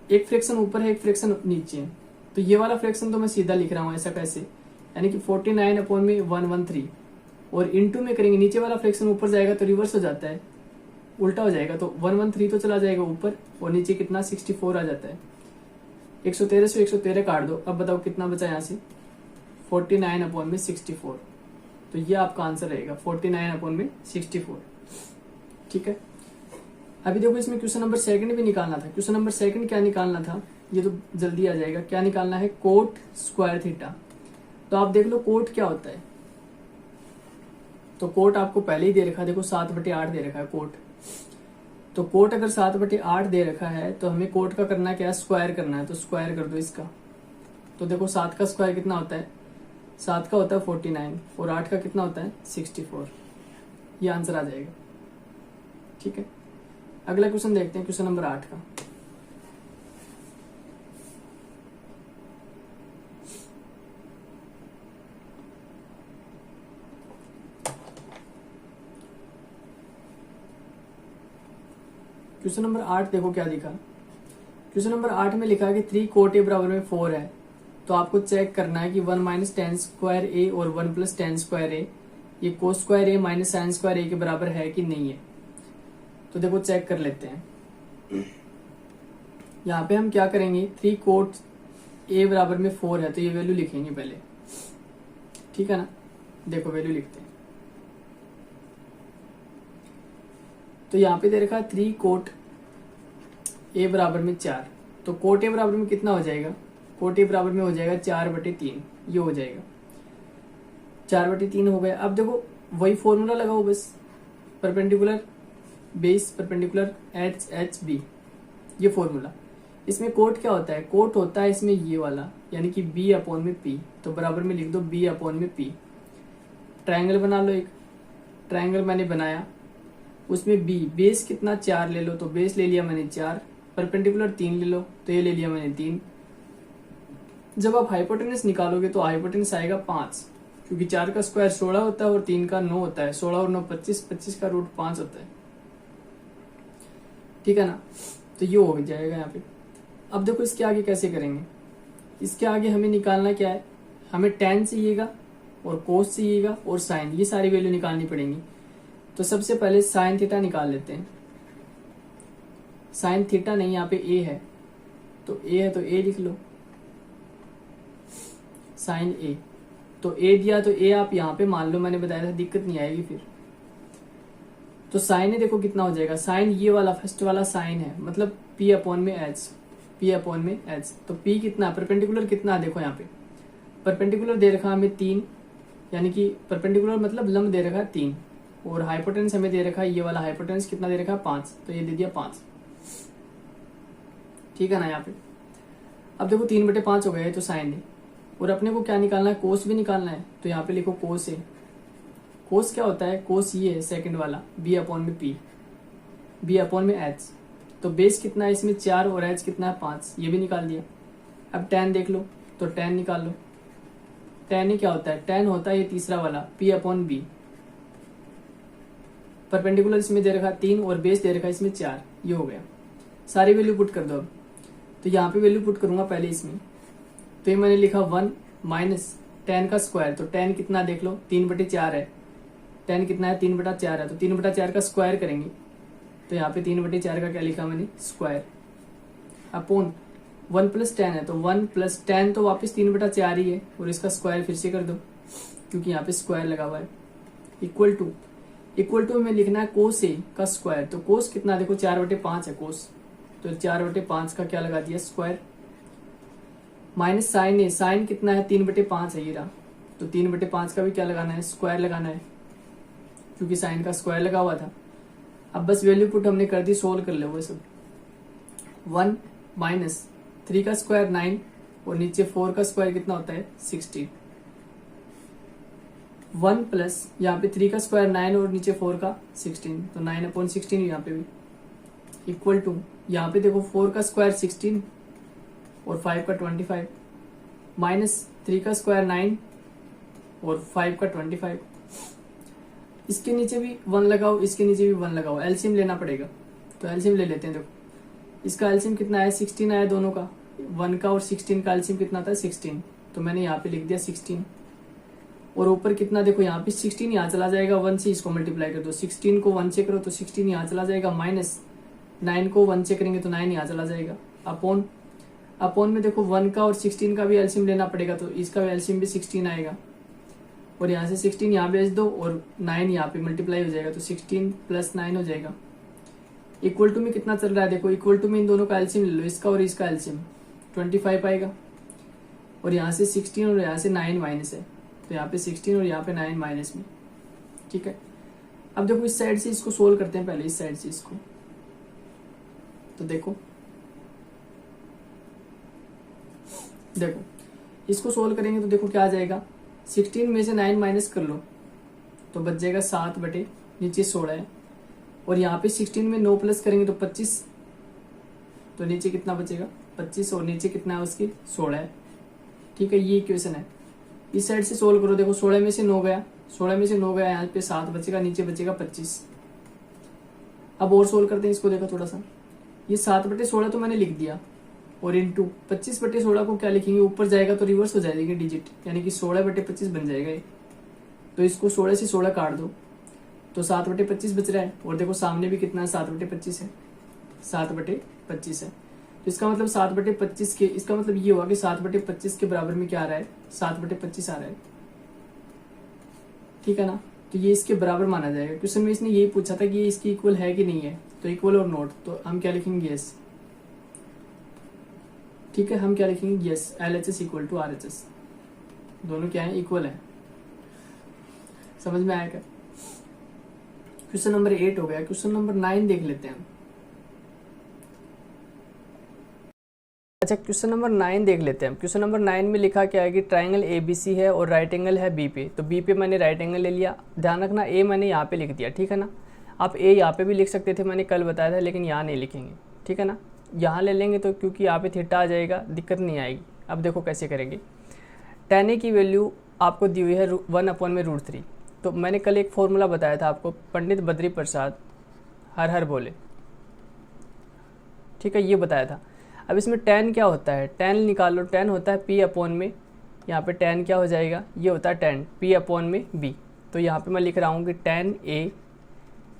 एक फ्रैक्शन ऊपर है, एक फ्रैक्शन नीचे है, तो ये वाला फ्रैक्शन तो मैं सीधा लिख रहा हूँ ऐसा कैसे, यानी कि 49 अपॉन में 113, और इनटू में करेंगे, नीचे वाला फ्रैक्शन ऊपर जाएगा तो रिवर्स हो जाता है, उल्टा हो जाएगा, तो 113 तो चला जाएगा ऊपर और नीचे कितना 64 आ जाता है। 113 से 113 काट दो, अब बताओ कितना बचा यहाँ से 49 अपॉन में 64। तो ये आपका आंसर रहेगा 49 अपॉन में 64। ठीक है, अभी देखो इसमें क्वेश्चन नंबर 2 भी निकालना था। क्वेश्चन नंबर 2 क्या निकालना था, ये तो जल्दी आ जाएगा। क्या निकालना है, कोट स्क्वायर थीटा। तो आप देख लो कोट क्या होता है, तो कोट आपको पहले ही दे रखा है, देखो 7/8 दे रखा है कोट। तो कोट अगर 7/8 दे रखा है तो हमें कोट का करना क्या है, स्क्वायर करना है, तो स्क्वायर कर दो इसका। तो देखो 7 का स्क्वायर कितना होता है, 7 का होता है 49 और 8 का कितना होता है 64। ये आंसर आ जाएगा। ठीक है, अगला क्वेश्चन देखते हैं, क्वेश्चन नंबर 8 का। क्वेश्चन नंबर 8 देखो क्या लिखा। क्वेश्चन नंबर 8 में लिखा है कि 3 कोट ए बराबर में 4 है, तो आपको चेक करना है कि 1 माइनस टेन स्क्वायर ए और 1 प्लस टेन स्क्वायर ए ये कोस स्क्वायर ए माइनस साइन स्क्वायर ए के बराबर है कि नहीं है। तो देखो चेक कर लेते हैं। यहाँ पे हम क्या करेंगे, 3 कोट ए बराबर में 4 है, तो ये वैल्यू लिखेंगे पहले। ठीक है ना, देखो वैल्यू लिखते हैं। तो यहाँ पे दे रखा है 3 कोट ए बराबर में 4, तो कोट ए बराबर में कितना हो जाएगा, कोट ए बराबर में हो जाएगा 4/3, ये हो जाएगा 4/3 हो गया। अब देखो वही फॉर्मूला लगाओ बस, perpendicular base perpendicular H B, ये फॉर्मूला। इसमें कोट क्या होता है, कोट होता है इसमें ये वाला, यानी कि बी अपॉन में पी, तो बराबर में लिख दो बी अपॉन में पी। ट्रायंगल बना लो, एक ट्रायंगल मैंने बनाया, उसमें बी बेस कितना 4 ले लो, तो बेस ले लिया मैंने 4, परपेंडिकुलर 3 ले लो, तो ये ले लिया मैंने 3। जब आप हाइपोटेनस निकालोगे तो हाइपोटेनस आएगा 5, क्योंकि 4 का स्क्वायर 16 होता है और 3 का 9 होता है, 16 और 9 25, 25 का रूट 5 होता है। ठीक है ना, तो ये हो जाएगा यहाँ पे। अब देखो इसके आगे कैसे करेंगे, इसके आगे हमें निकालना क्या है, हमें tan चाहिएगा और कोस चाहिएगा और साइन, ये सारी वैल्यू निकालनी पड़ेंगी। तो सबसे पहले साइन थीटा निकाल लेते हैं। साइन थीटा नहीं, यहाँ पे ए है, तो ए है तो ए लिख लो, साइन ए। तो ए दिया तो ए आप यहाँ पे मान लो, मैंने बताया था दिक्कत नहीं आएगी फिर। तो साइन ए देखो कितना हो जाएगा, साइन ये वाला फर्स्ट वाला साइन है, मतलब पी अपॉन में एच, पी अपॉन में एच। तो पी कितना, परपेंडिकुलर कितना देखो यहाँ पे, परपेंडिकुलर दे रखा हमें 3, यानी कि परपेंडिकुलर मतलब लंब दे रखा है 3, और हाइपोटेनस हमें दे रखा है ये वाला हाइपोटेनस कितना दे रखा है 5, तो ये दे दिया 5। ठीक है ना, यहाँ पे अब देखो 3/5 हो गया, तो साइन है, और अपने को क्या निकालना है, कोस भी निकालना है। तो यहाँ पे लिखो कोस है। कोस क्या होता है, कोस ये है सेकंड वाला, बी अपॉन में पी, बी अपॉन में एच। तो बेस कितना है इसमें 4 और एच कितना है 5, ये भी निकाल दिया। अब tan देख लो, तो tan निकाल लो। tan ही क्या होता है, tan होता है ये तीसरा वाला, पी अपॉन बी, परपेंडिकुलर इसमें दे रखा 3 और बेस दे रखा इसमें 4, ये हो गया। सारी वैल्यू पुट कर दो। अब तो यहाँ पे वैल्यू पुट करूंगा पहले इसमें, तो ये मैंने लिखा 1 माइनस tan का स्क्वायर, तो tan कितना देख लो 3/4 है, tan कितना है 3/4 है, तो 3/4 का स्क्वायर करेंगे, तो यहाँ पे 3/4 का क्या लिखा मैंने स्क्वायर, अपॉन 1 प्लस tan है, तो 1 प्लस tan तो वापस 3/4 ही है, और इसका स्क्वायर फिर से कर दो क्योंकि यहाँ पे स्क्वायर लगा हुआ है। इक्वल टू में लिखना है कोस ए का स्क्वायर, तो कोस कितना देखो 4/5 है कोस, तो 4/5 का क्या लगा दिया स्क्वायर, माइनस साइन ए, साइन कितना है 3/5 है ये रहा, तो 3/5 का भी क्या लगाना है स्क्वायर लगाना है, क्योंकि साइन का स्क्वायर लगा हुआ था। अब बस वैल्यू पुट हमने कर दी, सोल्व कर लो वो सब। 1 माइनस 3 का स्क्वायर 9 और नीचे 4 का स्क्वायर कितना होता है 16, 1 प्लस यहाँ पे 3 का स्क्वायर 9 और नीचे 4 का 16, तो 9/16 यहाँ पे भी, इक्वल टू यहाँ पे देखो 4 का स्क्वायर 16 और 5 का 25, माइनस 3 का स्क्वायर 9 और 5 का 25। इसके नीचे भी 1 लगाओ, इसके नीचे भी 1 लगाओ, एलसीएम लेना पड़ेगा, तो एलसीएम ले लेते हैं। देखो इसका एलसीएम कितना है 16 आया दोनों का, 1 का और 16 का एलसीएम कितना था 16, तो मैंने यहाँ पे लिख दिया 16। और ऊपर कितना देखो यहाँ पे 16 यहाँ चला जाएगा, 1 से इसको मल्टीप्लाई कर दो, 16 को 1 से करो तो 16 यहाँ चला जाएगा, माइनस 9 को 1 से करेंगे तो 9 यहाँ चला जाएगा, अपॉन में देखो 1 का और 16 का भी एलसीएम लेना पड़ेगा, तो इसका एलसीएम भी 16 आएगा, और यहाँ से 16 यहाँ भेज दो और 9 यहाँ पे मल्टीप्लाई हो जाएगा, तो 16 प्लस 9 हो जाएगा। इक्वल टू में कितना चल रहा है देखो, इक्वल टू में इन दोनों का एलसीएम ले लो, इसका और इसका एलसीएम 25 आएगा, और यहाँ से 16 और यहाँ से 9 माइनस है, तो यहाँ पे 16 और यहाँ पे 9 माइनस में। ठीक है, अब देखो इस साइड से इसको सोल्व करते हैं पहले, इस साइड से इसको, तो देखो इसको सोल्व करेंगे तो देखो क्या आ जाएगा, 16 में से 9 माइनस कर लो तो बच जाएगा 7/3, नीचे 16 है, और यहाँ पे 16 में 9 प्लस करेंगे तो 25, तो नीचे कितना बचेगा 25, और नीचे कितना है उसकी 16 है। ठीक है, ये इक्वेशन है। इस साइड से सोल्व करो, देखो 16 में से 9 गया, 16 में से 9 गया, यहाँ पे 7 बचेगा, नीचे बचेगा 25। अब और सोल्व करते हैं इसको, देखो थोड़ा सा, ये 7/16 तो मैंने लिख दिया, और इंटू 25/16 को क्या लिखेंगे, ऊपर जाएगा तो रिवर्स हो जाएगी डिजिट, यानी कि 16/25 बन जाएगा ये। तो इसको 16 से 16 काट दो तो 7/25 बच रहा है, और देखो सामने भी कितना है 7/25 है, 7/25 है। तो इसका मतलब 7/25 के, इसका मतलब ये हुआ कि 7/25 के बराबर में क्या आ रहा है, 7/25 आ रहा है। ठीक है ना, तो ये इसके बराबर माना जाएगा। क्वेश्चन में इसने यही पूछा था कि ये इसकी इक्वल है कि नहीं है, तो इक्वल और नॉट, तो हम क्या लिखेंगे यस। ठीक है, हम क्या लिखेंगे yes, LHS equal to RHS, दोनों क्या है, इक्वल है। समझ में आया क्या? क्वेश्चन नंबर 8 हो गया। क्वेश्चन नंबर 9 देख लेते हैं। अच्छा, क्वेश्चन नंबर 9 देख लेते हैं। क्वेश्चन नंबर 9 में लिखा क्या है कि ट्राइंगल ABC है और राइट एंगल है B पे। तो B पे मैंने राइट एंगल ले लिया, ध्यान रखना A मैंने यहाँ पे लिख दिया। ठीक है ना, आप A यहाँ पे भी लिख सकते थे, मैंने कल बताया था, लेकिन यहाँ नहीं लिखेंगे। ठीक है ना, यहाँ ले लेंगे तो क्योंकि यहाँ पे थीटा आ जाएगा, दिक्कत नहीं आएगी। अब देखो कैसे करेंगे। tan A की वैल्यू आपको दी हुई है 1/√3। तो मैंने कल एक फॉर्मूला बताया था आपको, पंडित बद्री प्रसाद हर हर बोले। ठीक है, ये बताया था। अब इसमें tan क्या होता है, tan निकालो, tan होता है P/, में, यहाँ पे tan क्या हो जाएगा, ये होता है tan P/, में B। तो यहाँ पे मैं लिख रहा हूँ कि tan A,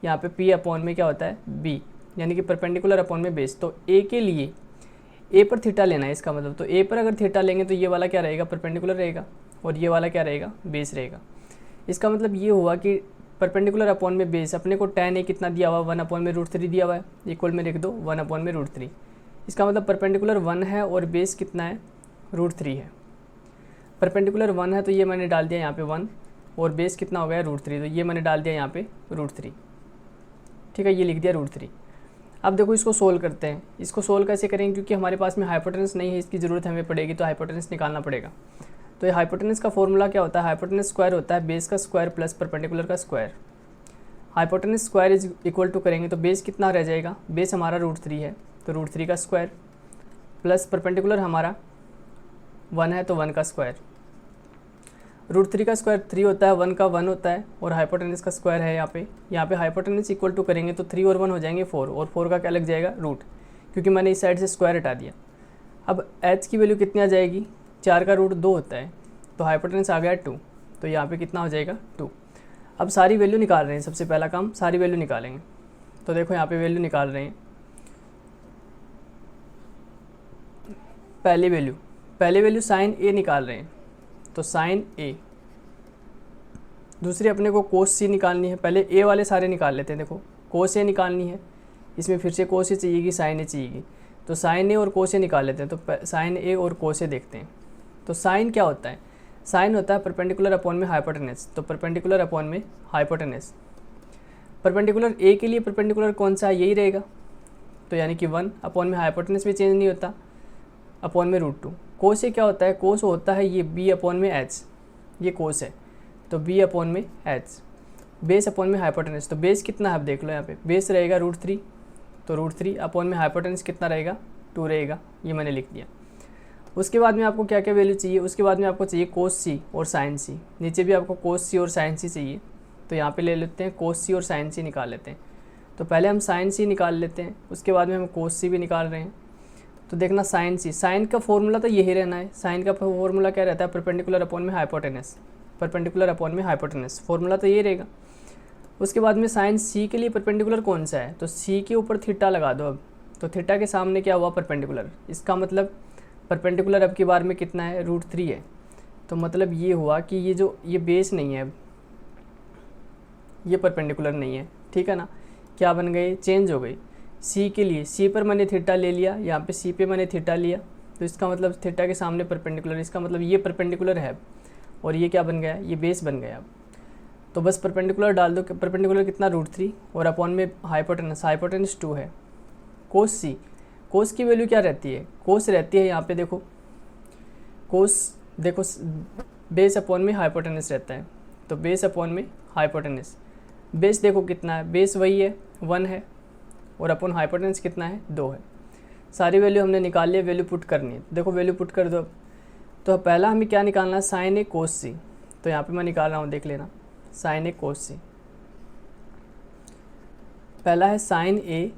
यहाँ पे P/, में क्या होता है B, यानी कि परपेंडिकुलर अपॉन में बेस। तो A के लिए A पर थीटा लेना है, इसका मतलब, तो A पर अगर थीटा लेंगे तो ये वाला क्या रहेगा, परपेंडिकुलर रहेगा, और ये वाला क्या रहेगा, बेस रहेगा। इसका मतलब ये हुआ कि परपेंडिकुलर अपॉन में बेस, अपने को tan A कितना दिया हुआ, 1/√3 दिया हुआ है, इक्वल में लिख दो 1/√3। इसका मतलब परपेंडिकुलर 1 है और बेस कितना है, √3 है। परपेंडिकुलर 1 है तो ये मैंने डाल दिया यहाँ पे 1, और बेस कितना हो गया √3, तो ये मैंने डाल दिया यहाँ पे √3। ठीक है, ये लिख दिया √3। अब देखो इसको सोल्व करते हैं। इसको सोल्व कैसे करेंगे, क्योंकि हमारे पास में हाइपोटेनस नहीं है, इसकी ज़रूरत हमें पड़ेगी, तो हाइपोटेनस निकालना पड़ेगा। तो ये हाइपोटेनस का फॉर्मूला क्या होता है, हाइपोटेनस स्क्वायर होता है बेस का स्क्वायर प्लस परपेंडिकुलर का square. Hypotenuse square is equal to करेंगे तो बेस कितना रह जाएगा, बेस हमारा √3 है, तो √3 का स्क्वायर, प्लस परपेंडिकुलर हमारा 1 है तो 1 का स्क्वायर। √3 का स्क्वायर 3 होता है, 1 का 1 होता है, और हाइपोटेनस का स्क्वायर है यहाँ पे हाइपोटेनस इक्वल टू करेंगे तो 3 और 1 हो जाएंगे 4, और 4 का क्या लग जाएगा रूट, क्योंकि मैंने इस साइड से स्क्वायर हटा दिया। अब h की वैल्यू कितनी आ जाएगी, 4 का रूट 2 होता है, तो हाइपोटेनस आ गया 2, तो यहाँ पे कितना हो जाएगा 2। अब सारी वैल्यू निकाल रहे हैं, सबसे पहला काम सारी वैल्यू निकालेंगे। तो देखो यहाँ पे वैल्यू निकाल रहे हैं, पहली वैल्यू साइन A निकाल रहे हैं, तो साइन A। दूसरी अपने को कोस C निकालनी है, पहले A वाले सारे निकाल लेते हैं। देखो कोस A निकालनी है, इसमें फिर से कोस A चाहिएगी, साइन A चाहिएगी, तो साइन A और कोस A निकाल लेते हैं। तो साइन A और कोस A देखते हैं। तो साइन क्या होता है, साइन होता है परपेंडिकुलर अपॉन में हाइपोटेनस, तो परपेंडिकुलर अपॉन में हाइपोटेनस। परपेंडिकुलर A के लिए परपेंडिकुलर कौन सा है, यही रहेगा, तो यानी कि 1 अपॉन में हाइपोटेनस में चेंज नहीं होता, अपॉन में √2। कोस A क्या होता है, कोस होता है ये B/H, ये कोस है, तो B/H। बेस अपॉन में हाइपोटेनस, तो बेस कितना है आप देख लो, यहाँ पे बेस रहेगा √3, तो √3 अपॉन में हाइपोटेनस कितना रहेगा 2 रहेगा, ये मैंने लिख दिया। उसके बाद में आपको क्या क्या वैल्यू चाहिए, उसके बाद में आपको चाहिए कोस C और साइन C, नीचे भी आपको कोस C और साइन C चाहिए, तो यहाँ पे ले लेते हैं कोस C और साइन C निकाल लेते हैं। तो पहले हम साइन C निकाल लेते हैं, उसके बाद में हम कोस C भी निकाल रहे हैं। तो देखना साइन C, साइन का फॉर्मूला तो यही रहना है, साइन का फॉर्मूला क्या रहता है, परपेंडिकुलर अपॉन में हाइपोटेनस, परपेंडिकुलर अपॉन में हाइपोटेनस, फॉर्मूला तो ये रहेगा। उसके बाद में साइन C के लिए परपेंडिकुलर कौन सा है, तो C के ऊपर थीटा लगा दो। अब तो थीटा के सामने क्या हुआ, परपेंडिकुलर, इसका मतलब परपेंडिकुलर अब की बार में कितना है, √3 है। तो मतलब ये हुआ कि ये बेस नहीं है, ये परपेंडिकुलर नहीं है। ठीक है ना, क्या बन गई, चेंज हो गई। C के लिए, C पर मैंने थीटा ले लिया, यहाँ पे C पे मैंने थीटा लिया, तो इसका मतलब थीटा के सामने परपेंडिकुलर, इसका मतलब ये परपेंडिकुलर है, और ये क्या बन गया, ये बेस बन गया। अब तो बस परपेंडिकुलर डाल दो, परपेंडिकुलर कितना √3, और अपॉन में हाइपोटेनस 2 है। कोस C, कोस की वैल्यू क्या रहती है, कोस रहती है यहाँ पे देखो, कोस देखो बेस अपॉन में हाइपोटेनस रहता है, तो बेस अपॉन में हाइपोटेनस, बेस देखो कितना है, बेस वही है 1 है, और अपन हाइपोटेनस कितना है 2 है। सारी वैल्यू हमने निकाल लिया, वैल्यू पुट करनी है। देखो वैल्यू पुट कर दो। तो पहला हमें क्या निकालना है, साइन ए कोस सी। तो यहाँ पे मैं निकाल रहा हूँ, देख लेना, साइन ए कोस सी। पहला है साइन ए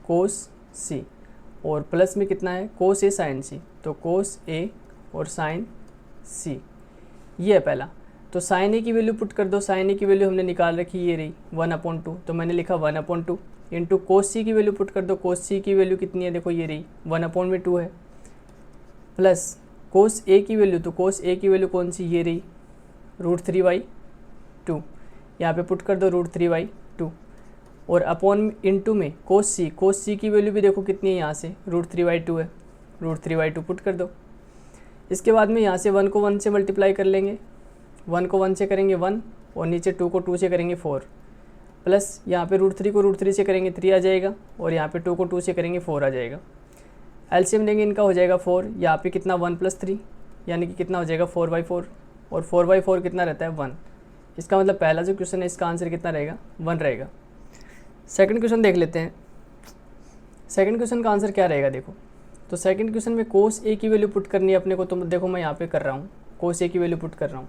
कोस सी, और प्लस में कितना है, कोस ए साइन सी। तो कोस ए और साइन सी, ये है पहला। तो साइन ए की वैल्यू पुट कर दो। साइन ए की वैल्यू हमने निकाल रखी, ये रही 1/2। तो मैंने लिखा 1/2 इंटू कोस सी की वैल्यू पुट कर दो। कोस सी की वैल्यू कितनी है, देखो ये रही 1/2 है, प्लस कोस ए की वैल्यू, तो कोस ए की वैल्यू कौन सी, ये रही √3/2। यहाँ पे पुट कर दो √3/2, और अपॉन इंटू में कोस सी की वैल्यू भी देखो कितनी है, यहाँ से √3/2 है, √3/2 पुट कर दो। इसके बाद में यहाँ से 1 को 1 से मल्टीप्लाई कर लेंगे, 1 को 1 से करेंगे 1, और नीचे 2 को 2 से करेंगे 4, प्लस यहाँ पे √3 को √3 से करेंगे 3 आ जाएगा, और यहाँ पे 2 को 2 से करेंगे 4 आ जाएगा। एलसीएम लेंगे इनका, हो जाएगा 4। यहाँ पे कितना 1 + 3, यानी कि कितना हो जाएगा 4/4, और 4/4 कितना रहता है 1। इसका मतलब पहला जो क्वेश्चन है इसका आंसर कितना रहेगा, 1 रहेगा। सेकंड क्वेश्चन देख लेते हैं। सेकंड क्वेश्चन का आंसर क्या रहेगा, देखो। तो सेकंड क्वेश्चन में कोस ए की वैल्यू पुट करनी है अपने को। तो देखो मैं यहाँ पे कर रहा हूँ, कोस ए की वैल्यू पुट कर रहा हूँ।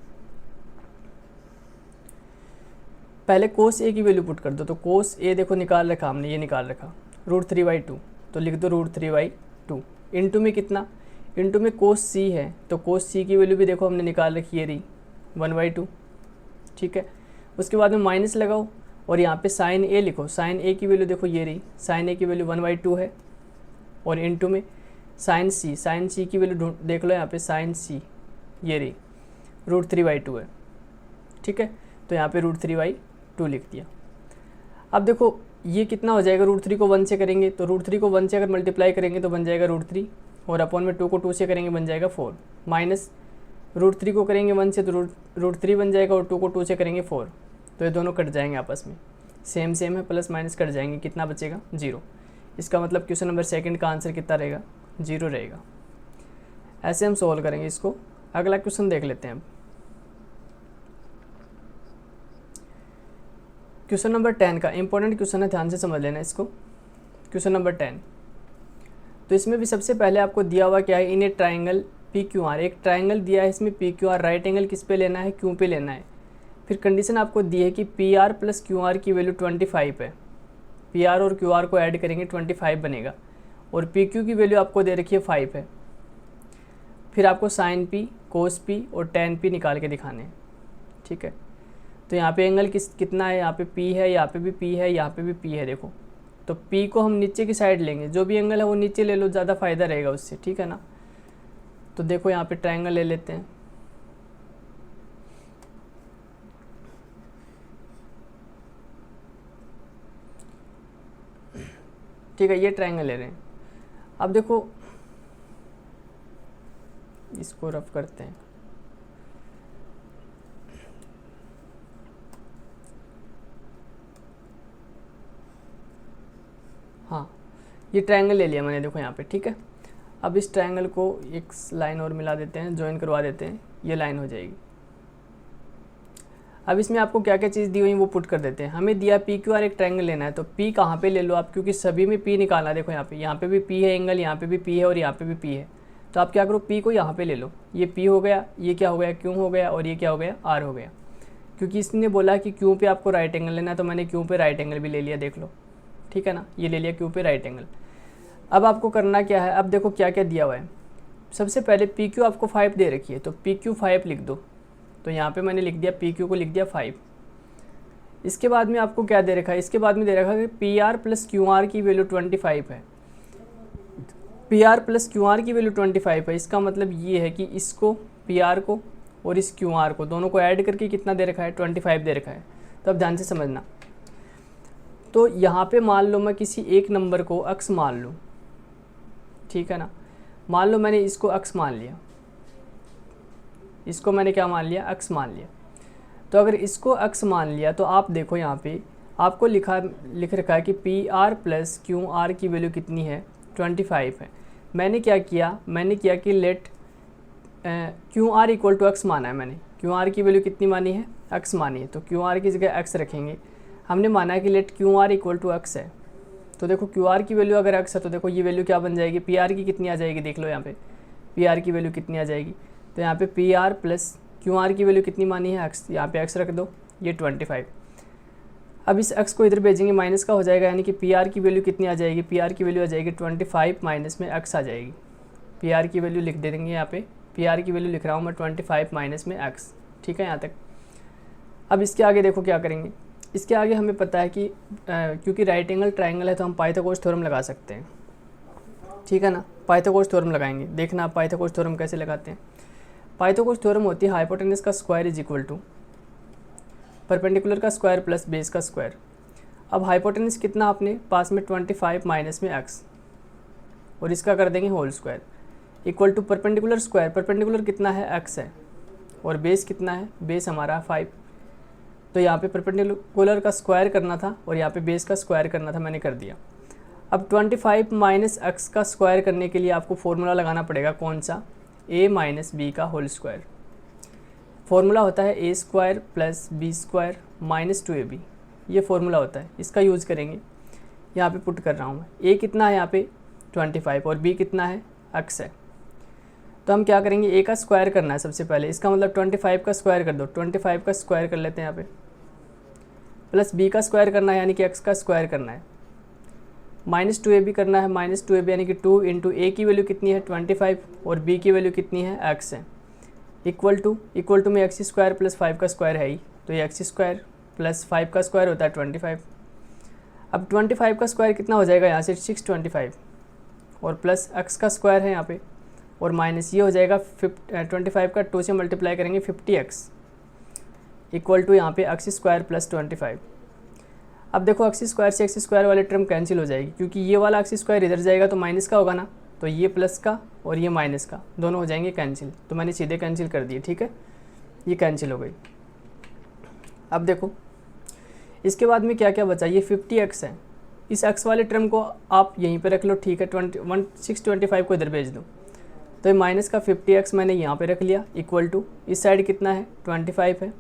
पहले कोस ए की वैल्यू पुट कर दो। तो कोस ए देखो निकाल रखा हमने, ये निकाल रखा √3/2। तो लिख दो √3/2 इंटू में कितना, इंटू में कोस सी है। तो कोस सी की वैल्यू भी देखो हमने निकाल रखी, ये रही 1/2, ठीक है। उसके बाद में माइनस लगाओ, और यहाँ पे साइन ए लिखो। साइन ए की वैल्यू देखो ये रही, साइन ए की वैल्यू 1/2 है, और इंटू में साइन सी की वैल्यू देख लो यहाँ पे, साइन सी ये रही √3/2 है, ठीक है। तो यहाँ पे √3/2 लिख दिया। अब देखो ये कितना हो जाएगा, √3 को 1 से करेंगे, तो √3 को 1 से अगर मल्टीप्लाई करेंगे तो बन जाएगा √3, और अपॉन में 2 को 2 से करेंगे बन जाएगा 4, माइनस √3 को करेंगे 1 से तो √3 बन जाएगा, और 2 को 2 से करेंगे 4। तो ये दोनों कट जाएंगे आपस में, सेम है, प्लस माइनस कट जाएंगे, कितना बचेगा 0। इसका मतलब क्वेश्चन नंबर सेकंड का आंसर कितना रहेगा, 0 रहेगा। ऐसे हम सोल्व करेंगे इसको। अगला क्वेश्चन देख लेते हैं अब। क्वेश्चन नंबर 10 का इंपॉर्टेंट क्वेश्चन है, ध्यान से समझ लेना इसको। क्वेश्चन नंबर 10, तो इसमें भी सबसे पहले आपको दिया हुआ क्या है, इन ए ट्राइंगल PQR, एक ट्राइंगल दिया है इसमें PQR, राइट एंगल किस पे लेना है, क्यू पे लेना है। फिर कंडीशन आपको दी है कि PR + QR की वैल्यू 25 है। PR और QR को ऐड करेंगे 25 बनेगा, और PQ की वैल्यू आपको दे रखी है 5 है। फिर आपको साइन P, कोस P और tan P निकाल के दिखाने हैं, ठीक है। तो यहाँ पे एंगल कितना है, यहाँ पे P है, यहाँ पे भी P है, यहाँ पे भी P है, देखो। तो P को हम नीचे की साइड लेंगे, जो भी एंगल है वो नीचे ले लो, ज़्यादा फायदा रहेगा उससे, ठीक है ना। तो देखो यहाँ पे ट्रायंगल ले लेते हैं, ठीक है, ये ट्रायंगल ले रहे हैं। अब देखो इसको रफ करते हैं। हाँ, ये ट्रायंगल ले लिया मैंने, देखो यहाँ पे, ठीक है। अब इस ट्रायंगल को एक लाइन और मिला देते हैं, ज्वाइन करवा देते हैं, ये लाइन हो जाएगी। अब इसमें आपको क्या क्या चीज़ दी हुई वो पुट कर देते हैं। हमें दिया PQR एक ट्रायंगल लेना है, तो P कहाँ पे ले लो आप, क्योंकि सभी में P निकालना है। देखो यहाँ पे भी P है एंगल, यहाँ पे भी P है और यहाँ पे भी P है। तो आप क्या करो, P को यहाँ पे ले लो, ये P हो गया, ये क्या हो गया, Q हो गया, और ये क्या हो गया, R हो गया। क्योंकि इसने बोला कि Q पे आपको राइट एंगल लेना है, तो मैंने Q पे राइट एंगल भी ले लिया, देख लो, ठीक है ना, ये ले लिया Q पे राइट एंगल। अब आपको करना क्या है, अब देखो क्या क्या दिया हुआ है। सबसे पहले PQ आपको 5 दे रखी है, तो PQ 5 लिख दो। तो यहाँ पे मैंने लिख दिया, PQ को लिख दिया 5। इसके बाद में आपको क्या दे रखा है, इसके बाद में दे रखा है कि PR + QR की वैल्यू 25 है। PR + QR की वैल्यू 25 है, इसका मतलब ये है कि इसको PR को और इस QR को दोनों को ऐड करके कितना दे रखा है, 25 दे रखा है। तो अब ध्यान से समझना। तो यहाँ पे मान लो मैं किसी एक नंबर को अक्स मान लूँ, ठीक है ना। मान लो मैंने इसको अक्स मान लिया, इसको मैंने क्या मान लिया, अक्स मान लिया। तो अगर इसको अक्स मान लिया तो आप देखो यहाँ पे आपको लिख रखा है कि PR + QR की वैल्यू कितनी है, 25 है। मैंने क्या किया, मैंने किया कि लेट QR = अक्स माना है। मैंने QR की वैल्यू कितनी मानी है, अक्स मानी है। तो QR की जगह अक्स रखेंगे। हमने माना है कि let Q R equal to x है। तो देखो क्यू आर की वैल्यू अगर एक्स है तो देखो ये वैल्यू क्या बन जाएगी, पी आर की कितनी आ जाएगी, देख लो यहाँ पे पी आर की वैल्यू कितनी आ जाएगी। तो यहाँ पे P R plus Q R की वैल्यू कितनी मानी है एक्स, यहाँ पे एक्स रख दो, ये 25। अब इस एक्स को इधर भेजेंगे माइनस का हो जाएगा, यानी कि पी आर की वैल्यू कितनी आ जाएगी, पी आर की वैल्यू आ जाएगी 25 माइनस में एक्स आ जाएगी। पी आर की वैल्यू लिख दे देंगे यहाँ पे, पी आर की वैल्यू लिख रहा हूँ मैं 25 माइनस में एक्स। ठीक है यहाँ तक। अब इसके आगे देखो क्या करेंगे, इसके आगे हमें पता है कि क्योंकि राइट एंगल ट्राइंगल है तो हम पाइथागोरस थ्योरम लगा सकते हैं। ठीक है ना, पाइथागोरस थ्योरम लगाएंगे। देखना आप पाइथागोरस थ्योरम कैसे लगाते हैं। पाइथागोरस थ्योरम होती है हाइपोटेनस का square is equal to perpendicular का स्क्वायर प्लस बेस का स्क्वायर। अब हाइपोटेनस कितना आपने पास में 25 माइनस में एक्स, और इसका कर देंगे whole square equal to perpendicular square, perpendicular कितना है एक्स है, और बेस कितना है, बेस हमारा 5। तो यहाँ पे परपेंडिकुलर का स्क्वायर करना था और यहाँ पे बेस का स्क्वायर करना था, मैंने कर दिया। अब 25 माइनस एक्स का स्क्वायर करने के लिए आपको फॉर्मूला लगाना पड़ेगा, कौन सा, a माइनस बी का होल स्क्वायर। फॉर्मूला होता है A square plus B square minus 2ab, ये फॉर्मूला होता है, इसका यूज़ करेंगे। यहाँ पे पुट कर रहा हूँ मैं, a कितना है यहाँ पे 25 और b कितना है x है। तो हम क्या करेंगे, a का स्क्वायर करना है सबसे पहले, इसका मतलब 25 का स्क्वायर कर दो, 25 का स्क्वायर कर लेते हैं यहाँ पे, प्लस b का स्क्वायर करना है यानी कि x का स्क्वायर करना है, माइनस 2ab करना है, माइनस 2ab यानी कि 2 इंटू ए की वैल्यू कितनी है 25 और b की वैल्यू कितनी है x है, इक्वल टू में एक्स स्क्वायर प्लस 5 का स्क्वायर है ही, तो ये एक्स स्क्वायर प्लस 5 का स्क्वायर होता है 25। अब 25 का स्क्वायर कितना हो जाएगा यहाँ से 625, और प्लस x का स्क्वायर है यहाँ पे, और माइनस ये हो जाएगा 25 का 2 से मल्टीप्लाई करेंगे 50x, इक्वल टू यहाँ पे एक्स स्क्वायर प्लस 25। अब देखो एक्स स्क्वायर से एक्स स्क्वायर वाले टर्म कैंसिल हो जाएगी, क्योंकि ये वाला एक्स स्क्वायर इधर जाएगा तो माइनस का होगा ना, तो ये प्लस का और ये माइनस का दोनों हो जाएंगे कैंसिल, तो मैंने सीधे कैंसिल कर दिए। ठीक है, ये कैंसिल हो गई। अब देखो इसके बाद में क्या क्या बचा, ये 50x है, इस x वाले टर्म को आप यहीं पे रख लो। ठीक है, 625 को इधर भेज दो, तो ये माइनस का 50x मैंने यहाँ पे रख लिया, इक्वल टू इस साइड कितना है 25 है,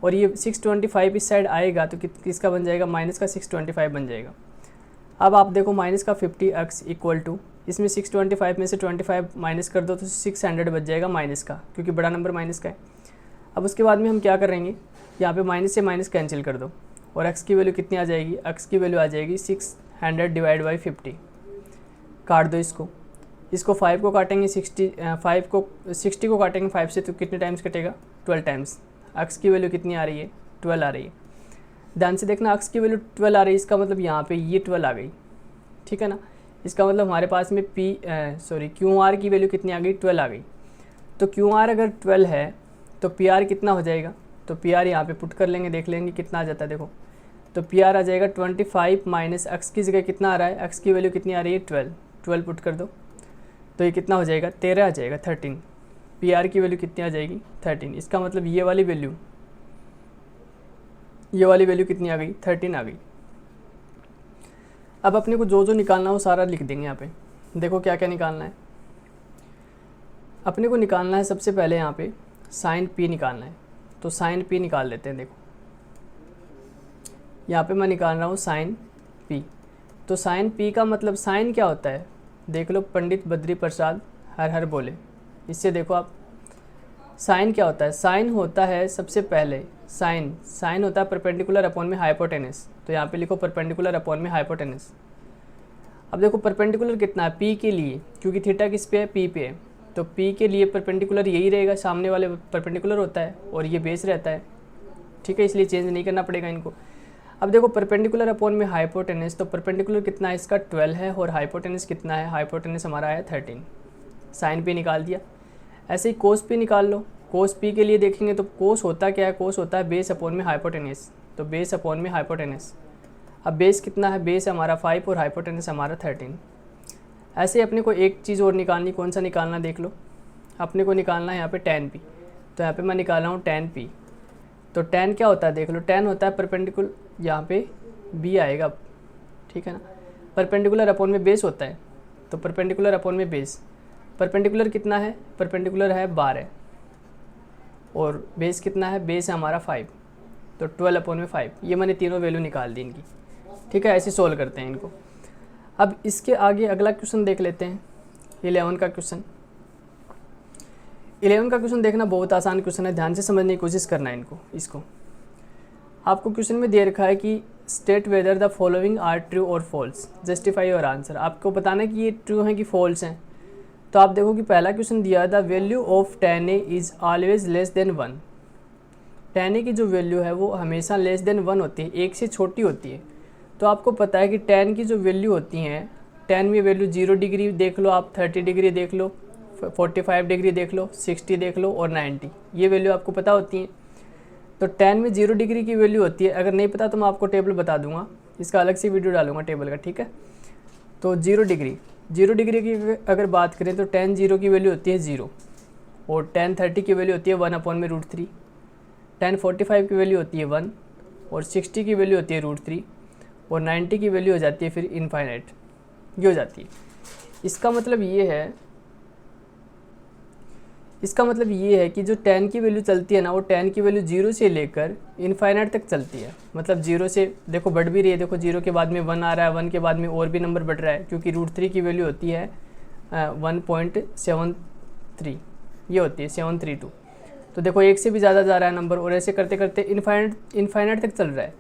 और ये 625 इस साइड आएगा तो किसका बन जाएगा, माइनस का 625 बन जाएगा। अब आप देखो माइनस का 50x इक्वल टू इसमें 625 में से 25 माइनस कर दो तो 600 बच जाएगा माइनस का, क्योंकि बड़ा नंबर माइनस का है। अब उसके बाद में हम क्या करेंगे, यहाँ पे माइनस से माइनस कैंसिल कर दो, और x की वैल्यू कितनी आ जाएगी, x की वैल्यू आ जाएगी 600 डिवाइड बाई 50। काट दो इसको 5 को काटेंगे 60 को काटेंगे 5 से, तो कितने टाइम्स कटेगा 12 टाइम्स। x की वैल्यू कितनी आ रही है 12 आ रही है। ध्यान से देखना, x की वैल्यू 12 आ रही है, इसका मतलब यहाँ पे ये 12 आ गई। ठीक है ना, इसका मतलब हमारे पास में क्यू आर की वैल्यू कितनी आ गई 12 आ गई। तो क्यू आर अगर 12 है तो पी आर कितना हो जाएगा, तो पी आर यहाँ पे पुट कर लेंगे, देख लेंगे कितना आ जाता है। देखो तो पी आर आ जाएगा 25 माइनस एक्स की जगह कितना आ रहा है, एक्स की वैल्यू कितनी आ रही है 12 पुट कर दो, तो ये कितना हो जाएगा 13 आ जाएगा 13। पी आर की वैल्यू कितनी आ जाएगी 13, इसका मतलब ये वाली वैल्यू कितनी आ गई 13 आ गई। अब अपने को जो निकालना है वो सारा लिख देंगे यहाँ पे। देखो क्या क्या निकालना है, अपने को निकालना है सबसे पहले यहाँ पे साइन पी निकालना है, तो साइन पी निकाल लेते हैं। देखो यहाँ पे मैं निकाल रहा हूँ साइन पी। तो साइन पी का मतलब साइन क्या होता है, देख लो पंडित बद्री प्रसाद हर हर बोले, इससे देखो आप साइन क्या होता है। साइन होता है सबसे पहले साइन होता है परपेंडिकुलर अपॉन में हाइपोटेनस, तो यहाँ पे लिखो परपेंडिकुलर अपॉन में हाइपोटेनस। अब देखो परपेंडिकुलर कितना है पी के लिए, क्योंकि थीटा किस पे है पी पे है, तो पी के लिए परपेंडिकुलर यही रहेगा, सामने वाले परपेंडिकुलर होता है और ये बेस रहता है। ठीक है, इसलिए चेंज नहीं करना पड़ेगा इनको। अब देखो परपेंडिकुलर अपॉन में हाइपोटेनस, तो परपेंडिकुलर कितना है इसका 12 है, और हाइपोटेनस कितना है, हाइपोटेनस हमारा है 13। साइन पी निकाल दिया। ऐसे ही कोस पी निकाल लो। कोस पी के लिए देखेंगे तो कोस होता क्या है, कोस होता है बेस अपॉन में हाइपोटेनस, तो बेस अपॉन में हाइपोटेनस। अब बेस कितना है, बेस हमारा 5 और हाइपोटेनस हमारा 13। ऐसे ही अपने को एक चीज़ और निकालनी, कौन सा निकालना देख लो, अपने को निकालना है यहाँ पे tan p, तो यहाँ पे मैं निकाल रहा हूँ tan p। तो tan क्या होता है देख लो, tan होता है परपेंडिकुलर, यहाँ पे b आएगा। ठीक है ना, परपेंडिकुलर अपॉन में बेस होता है, तो परपेंडिकुलर अपॉन में बेस, परपेंडिकुलर कितना है, परपेंडिकुलर है 12 और बेस कितना है, बेस है हमारा 5, तो 12/5, ये मैंने तीनों वैल्यू निकाल दी इनकी। ठीक है, ऐसे सोल्व करते हैं इनको। अब इसके आगे अगला क्वेश्चन देख लेते हैं, 11 का क्वेश्चन। 11 का क्वेश्चन देखना बहुत आसान क्वेश्चन है, ध्यान से समझने की कोशिश करना है इसको। आपको क्वेश्चन में दे रखा है कि state whether the following are true और फॉल्स, जस्टिफाई योर आंसर। आपको बताना है कि ये ट्रू है कि फॉल्स हैं। तो आप देखो कि पहला क्वेश्चन दिया the value of tan a is always less than 1। tan a की जो वैल्यू है वो हमेशा लेस देन 1 होती है, 1 से छोटी होती है। तो आपको पता है कि tan की जो वैल्यू होती हैं, tan में वैल्यू 0 डिग्री देख लो आप, 30 डिग्री देख लो, 45 डिग्री देख लो, 60 देख लो और 90, ये वैल्यू आपको पता होती हैं। तो tan में 0 डिग्री की वैल्यू होती है। अगर नहीं पता तो मैं आपको टेबल बता दूंगा, इसका अलग से वीडियो डालूंगा टेबल का, ठीक है। तो 0 डिग्री की अगर बात करें तो tan 0 की वैल्यू होती है 0, और tan 30 की वैल्यू होती है 1/√3, tan 45 की वैल्यू होती है 1, और 60 की वैल्यू होती है √3, और 90 की वैल्यू हो जाती है फिर इनफाइनाइट, ये हो जाती है। इसका मतलब ये है कि जो tan की वैल्यू चलती है ना, वो tan की वैल्यू 0 से लेकर इनफाइनाइट तक चलती है। मतलब 0 से देखो बढ़ भी रही है, देखो 0 के बाद में 1 आ रहा है, 1 के बाद में और भी नंबर बढ़ रहा है, क्योंकि √3 की वैल्यू होती है 1.73, ये होती है 732। तो देखो 1 से भी ज़्यादा जा रहा है नंबर, और ऐसे करते करते इनफाइनाइट तक चल रहा है।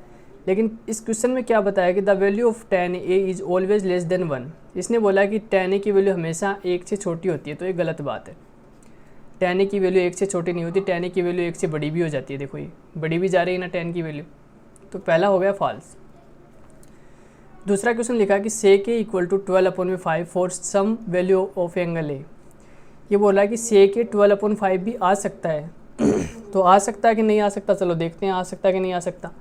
लेकिन इस क्वेश्चन में क्या बताया कि the value of tan a is always less than 1। इसने बोला कि tan a की वैल्यू हमेशा 1 से छोटी होती है, तो ये गलत बात है। tan a की वैल्यू 1 से छोटी नहीं होती, tan a की वैल्यू 1 से बड़ी भी हो जाती है। देखो ये बड़ी भी जा रही है ना tan की वैल्यू, तो पहला हो गया फॉल्स। दूसरा क्वेश्चन लिखा कि sec a equal to 12/5 for some value of angle a। ये बोला कि sec a 12/5 भी आ सकता है। तो आ सकता है कि नहीं आ सकता, चलो देखते हैं आ सकता है कि नहीं आ सकता।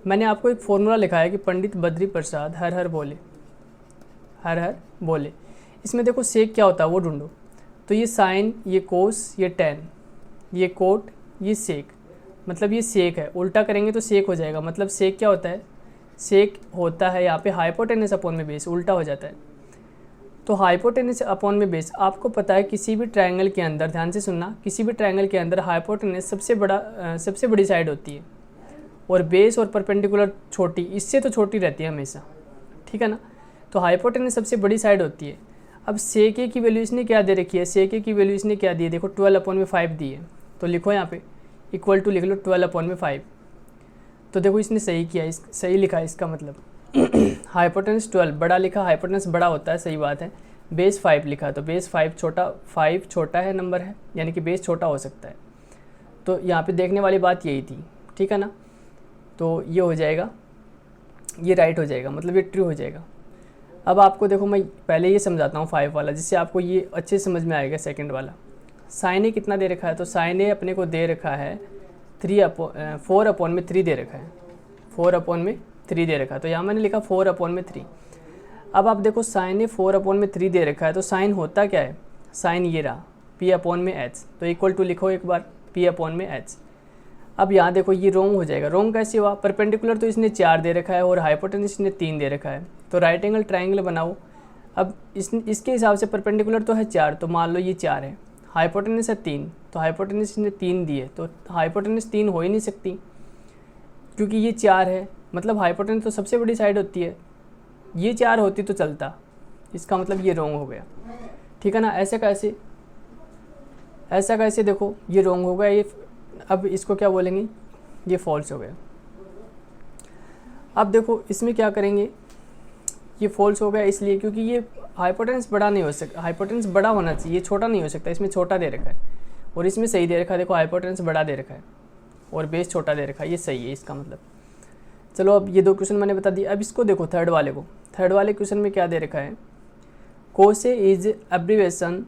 मैंने आपको एक फॉर्मूला लिखा है कि पंडित बद्री प्रसाद हर हर बोले। इसमें देखो सेक क्या होता है वो ढूंढो। तो ये साइन, ये कोस, ये टेन, ये कोट, ये सेक, मतलब ये सेक है। उल्टा करेंगे तो सेक हो जाएगा। मतलब सेक क्या होता है, सेक होता है यहाँ पे हाइपोटेनस अपॉन में बेस, उल्टा हो जाता है। तो हाइपोटेनस अपॉन में बेस, आपको पता है किसी भी ट्रायंगल के अंदर, ध्यान से सुनना, किसी भी ट्रायंगल के अंदर हाइपोटेनस सबसे बड़ी साइड होती है, और बेस और परपेंडिकुलर छोटी, इससे तो छोटी रहती है हमेशा, ठीक है ना। तो हाइपोटेनस सबसे बड़ी साइड होती है। अब सेक ए की वैल्यू इसने क्या दे रखी है, सेक ए की वैल्यू इसने क्या दी है, देखो 12/5 दी है। तो लिखो यहाँ पे इक्वल टू लिख लो 12/5। तो देखो इसने सही किया, सही लिखा है इसका मतलब। हाइपोटेनस 12 बड़ा लिखा, हाइपोटेनस बड़ा होता है, सही बात है। बेस 5 लिखा, तो बेस 5 छोटा है नंबर है, यानी कि बेस छोटा हो सकता है। तो यहाँ पे देखने वाली बात यही थी, ठीक है ना। तो ये हो जाएगा, ये राइट हो जाएगा, मतलब ये ट्रू हो जाएगा। अब आपको देखो मैं पहले ये समझाता हूँ 5 वाला, जिससे आपको ये अच्छे समझ में आएगा। सेकंड वाला साइन ए कितना दे रखा है, तो साइन ए अपने को दे रखा है 4/3 दे रखा है, 4/3 दे रखा है। तो यहाँ मैंने लिखा 4/3। अब आप देखो साइन ए 4/3 दे रखा है, तो साइन होता क्या है, साइन ये रहा P/H। तो इक्वल टू लिखो एक बार P/H। अब यहाँ देखो ये रोंग हो जाएगा। रोंग कैसे हुआ, परपेंडिकुलर तो इसने 4 दे रखा है और हाइपोटेनस इसने 3 दे रखा है। तो राइट एंगल ट्राइंगल बनाओ। अब इसके हिसाब से परपेंडिकुलर तो है 4, तो मान लो ये 4 है, हाइपोटेनस है 3, तो हाइपोटेनस इसने 3 दी है, तो हाइपोटेनस 3 हो ही नहीं सकती, क्योंकि ये 4 है। मतलब हाइपोटेनस तो सबसे बड़ी साइड होती है, ये 4 होती तो चलता। इसका मतलब ये रोंग हो गया, ठीक है ना। ऐसा कैसे देखो ये रोंग हो गया, ये अब इसको क्या बोलेंगे, ये फॉल्स हो गया। अब देखो इसमें क्या करेंगे, ये फॉल्स हो गया इसलिए क्योंकि ये हाइपोटेनस बड़ा नहीं हो सकता, हाइपोटेनस बड़ा होना चाहिए, छोटा नहीं हो सकता। इसमें छोटा दे रखा है और इसमें सही दे रखा है। देखो हाइपोटेनस बड़ा दे रखा है और बेस छोटा दे रखा है, ये सही है इसका मतलब। चलो अब ये 2 क्वेश्चन मैंने बता दिया। अब इसको देखो थर्ड वाले क्वेश्चन में क्या दे रखा है, कोसे is abbreviation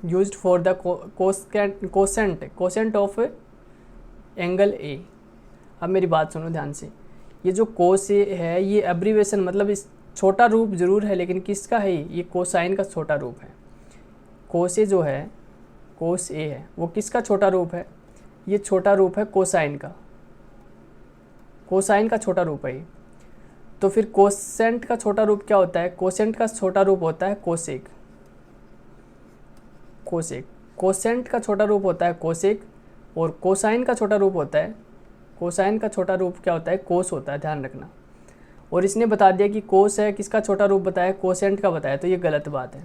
used for the quotient of angle A. अब मेरी बात सुनो ध्यान से, ये जो कोस ए है ये एब्रीवेशन मतलब इस छोटा रूप जरूर है, लेकिन किसका है ये कोसाइन का छोटा रूप है। कोस ए जो है, कोस ए है, वो किसका छोटा रूप है, ये छोटा रूप है कोसाइन का, कोसाइन का छोटा रूप है ये। तो फिर कोसेंट का छोटा रूप क्या होता है, कोसेंट का छोटा रूप होता है कोसेक। कोसेंट का छोटा रूप होता है कोसेक, और कोसाइन का छोटा रूप होता है कोसाइन का छोटा रूप क्या होता है, कोस होता है, ध्यान रखना। और इसने बता दिया कि कोस है, किसका छोटा रूप बताया, कोसेंट का बताया, तो ये गलत बात है।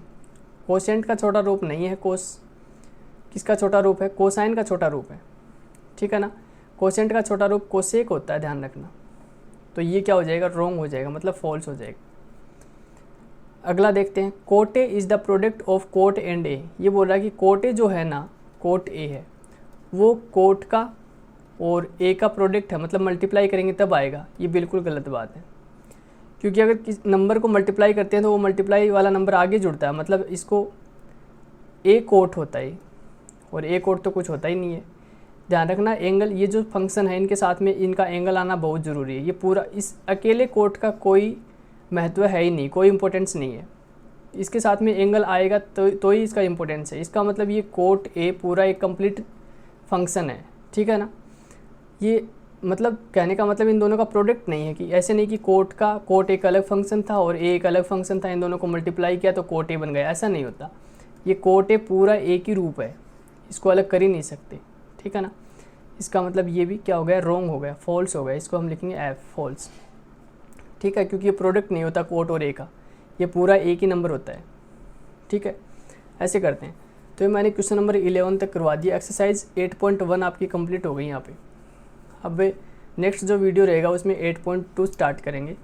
कोसेंट का छोटा रूप नहीं है कोस, किसका छोटा रूप है, कोसाइन का छोटा रूप है, ठीक है ना। कोसेंट का छोटा रूप कोसेक होता है, ध्यान रखना। तो ये क्या हो जाएगा, रॉन्ग हो जाएगा, मतलब फॉल्स हो जाएगा। अगला देखते हैं, quote A is the product of quote and A. ये बोल रहा है कि कोट ए जो है ना, कोट ए है, वो कोट का और ए का प्रोडक्ट है, मतलब मल्टीप्लाई करेंगे तब आएगा। ये बिल्कुल गलत बात है, क्योंकि अगर किस नंबर को मल्टीप्लाई करते हैं तो वो मल्टीप्लाई वाला नंबर आगे जुड़ता है, मतलब इसको ए कोट होता है और ए कोट तो कुछ होता ही नहीं है। ध्यान रखना, एंगल, ये जो फंक्शन है इनके साथ में इनका एंगल आना बहुत ज़रूरी है। ये पूरा, इस अकेले कोट का कोई महत्व है ही नहीं, कोई इम्पोर्टेंस नहीं है। इसके साथ में एंगल आएगा तो ही इसका इम्पोर्टेंस है। इसका मतलब ये कोट ए पूरा एक कंप्लीट फंक्शन है, ठीक है ना। ये मतलब कहने का मतलब इन दोनों का प्रोडक्ट नहीं है, कि ऐसे नहीं कि कोट एक अलग फंक्शन था और ए एक अलग फंक्शन था, इन दोनों को मल्टीप्लाई किया तो कोट ए बन गया, ऐसा नहीं होता। ये कोट ए पूरा एक ही रूप है, इसको अलग कर ही नहीं सकते, ठीक है ना। इसका मतलब ये भी क्या हो गया, रॉन्ग हो गया, फॉल्स हो गया। इसको हम लिखेंगे एफ, फॉल्स, ठीक है, क्योंकि ये प्रोडक्ट नहीं होता कोट और ए का, ये पूरा एक ही नंबर होता है, ठीक है। ऐसे करते हैं। तो ये मैंने क्वेश्चन नंबर 11 तक करवा दिया। एक्सरसाइज 8.1 आपकी कंप्लीट हो गई यहाँ पे। अब नेक्स्ट जो वीडियो रहेगा उसमें 8.2 स्टार्ट करेंगे,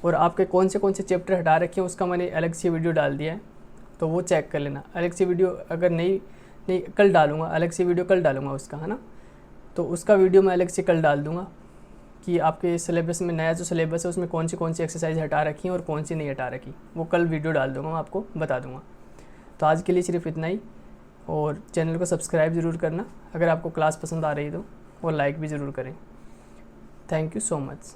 और आपके कौन से चैप्टर हटा रखे हैं उसका मैंने अलग से वीडियो डाल दिया है, तो वो चेक कर लेना। अलग से वीडियो अगर नहीं कल डालूँगा, अलग से वीडियो कल डालूँगा उसका, है ना। तो उसका वीडियो मैं अलग से कल डाल दूँगा कि आपके सिलेबस में नया जो सिलेबस है उसमें कौन सी एक्सरसाइज हटा रखी हैं और कौन सी नहीं हटा रखी, वो कल वीडियो डाल दूँगा, मैं आपको बता दूँगा। तो आज के लिए सिर्फ इतना ही, और चैनल को सब्सक्राइब ज़रूर करना अगर आपको क्लास पसंद आ रही तो, और लाइक भी ज़रूर करें। Thank you so much.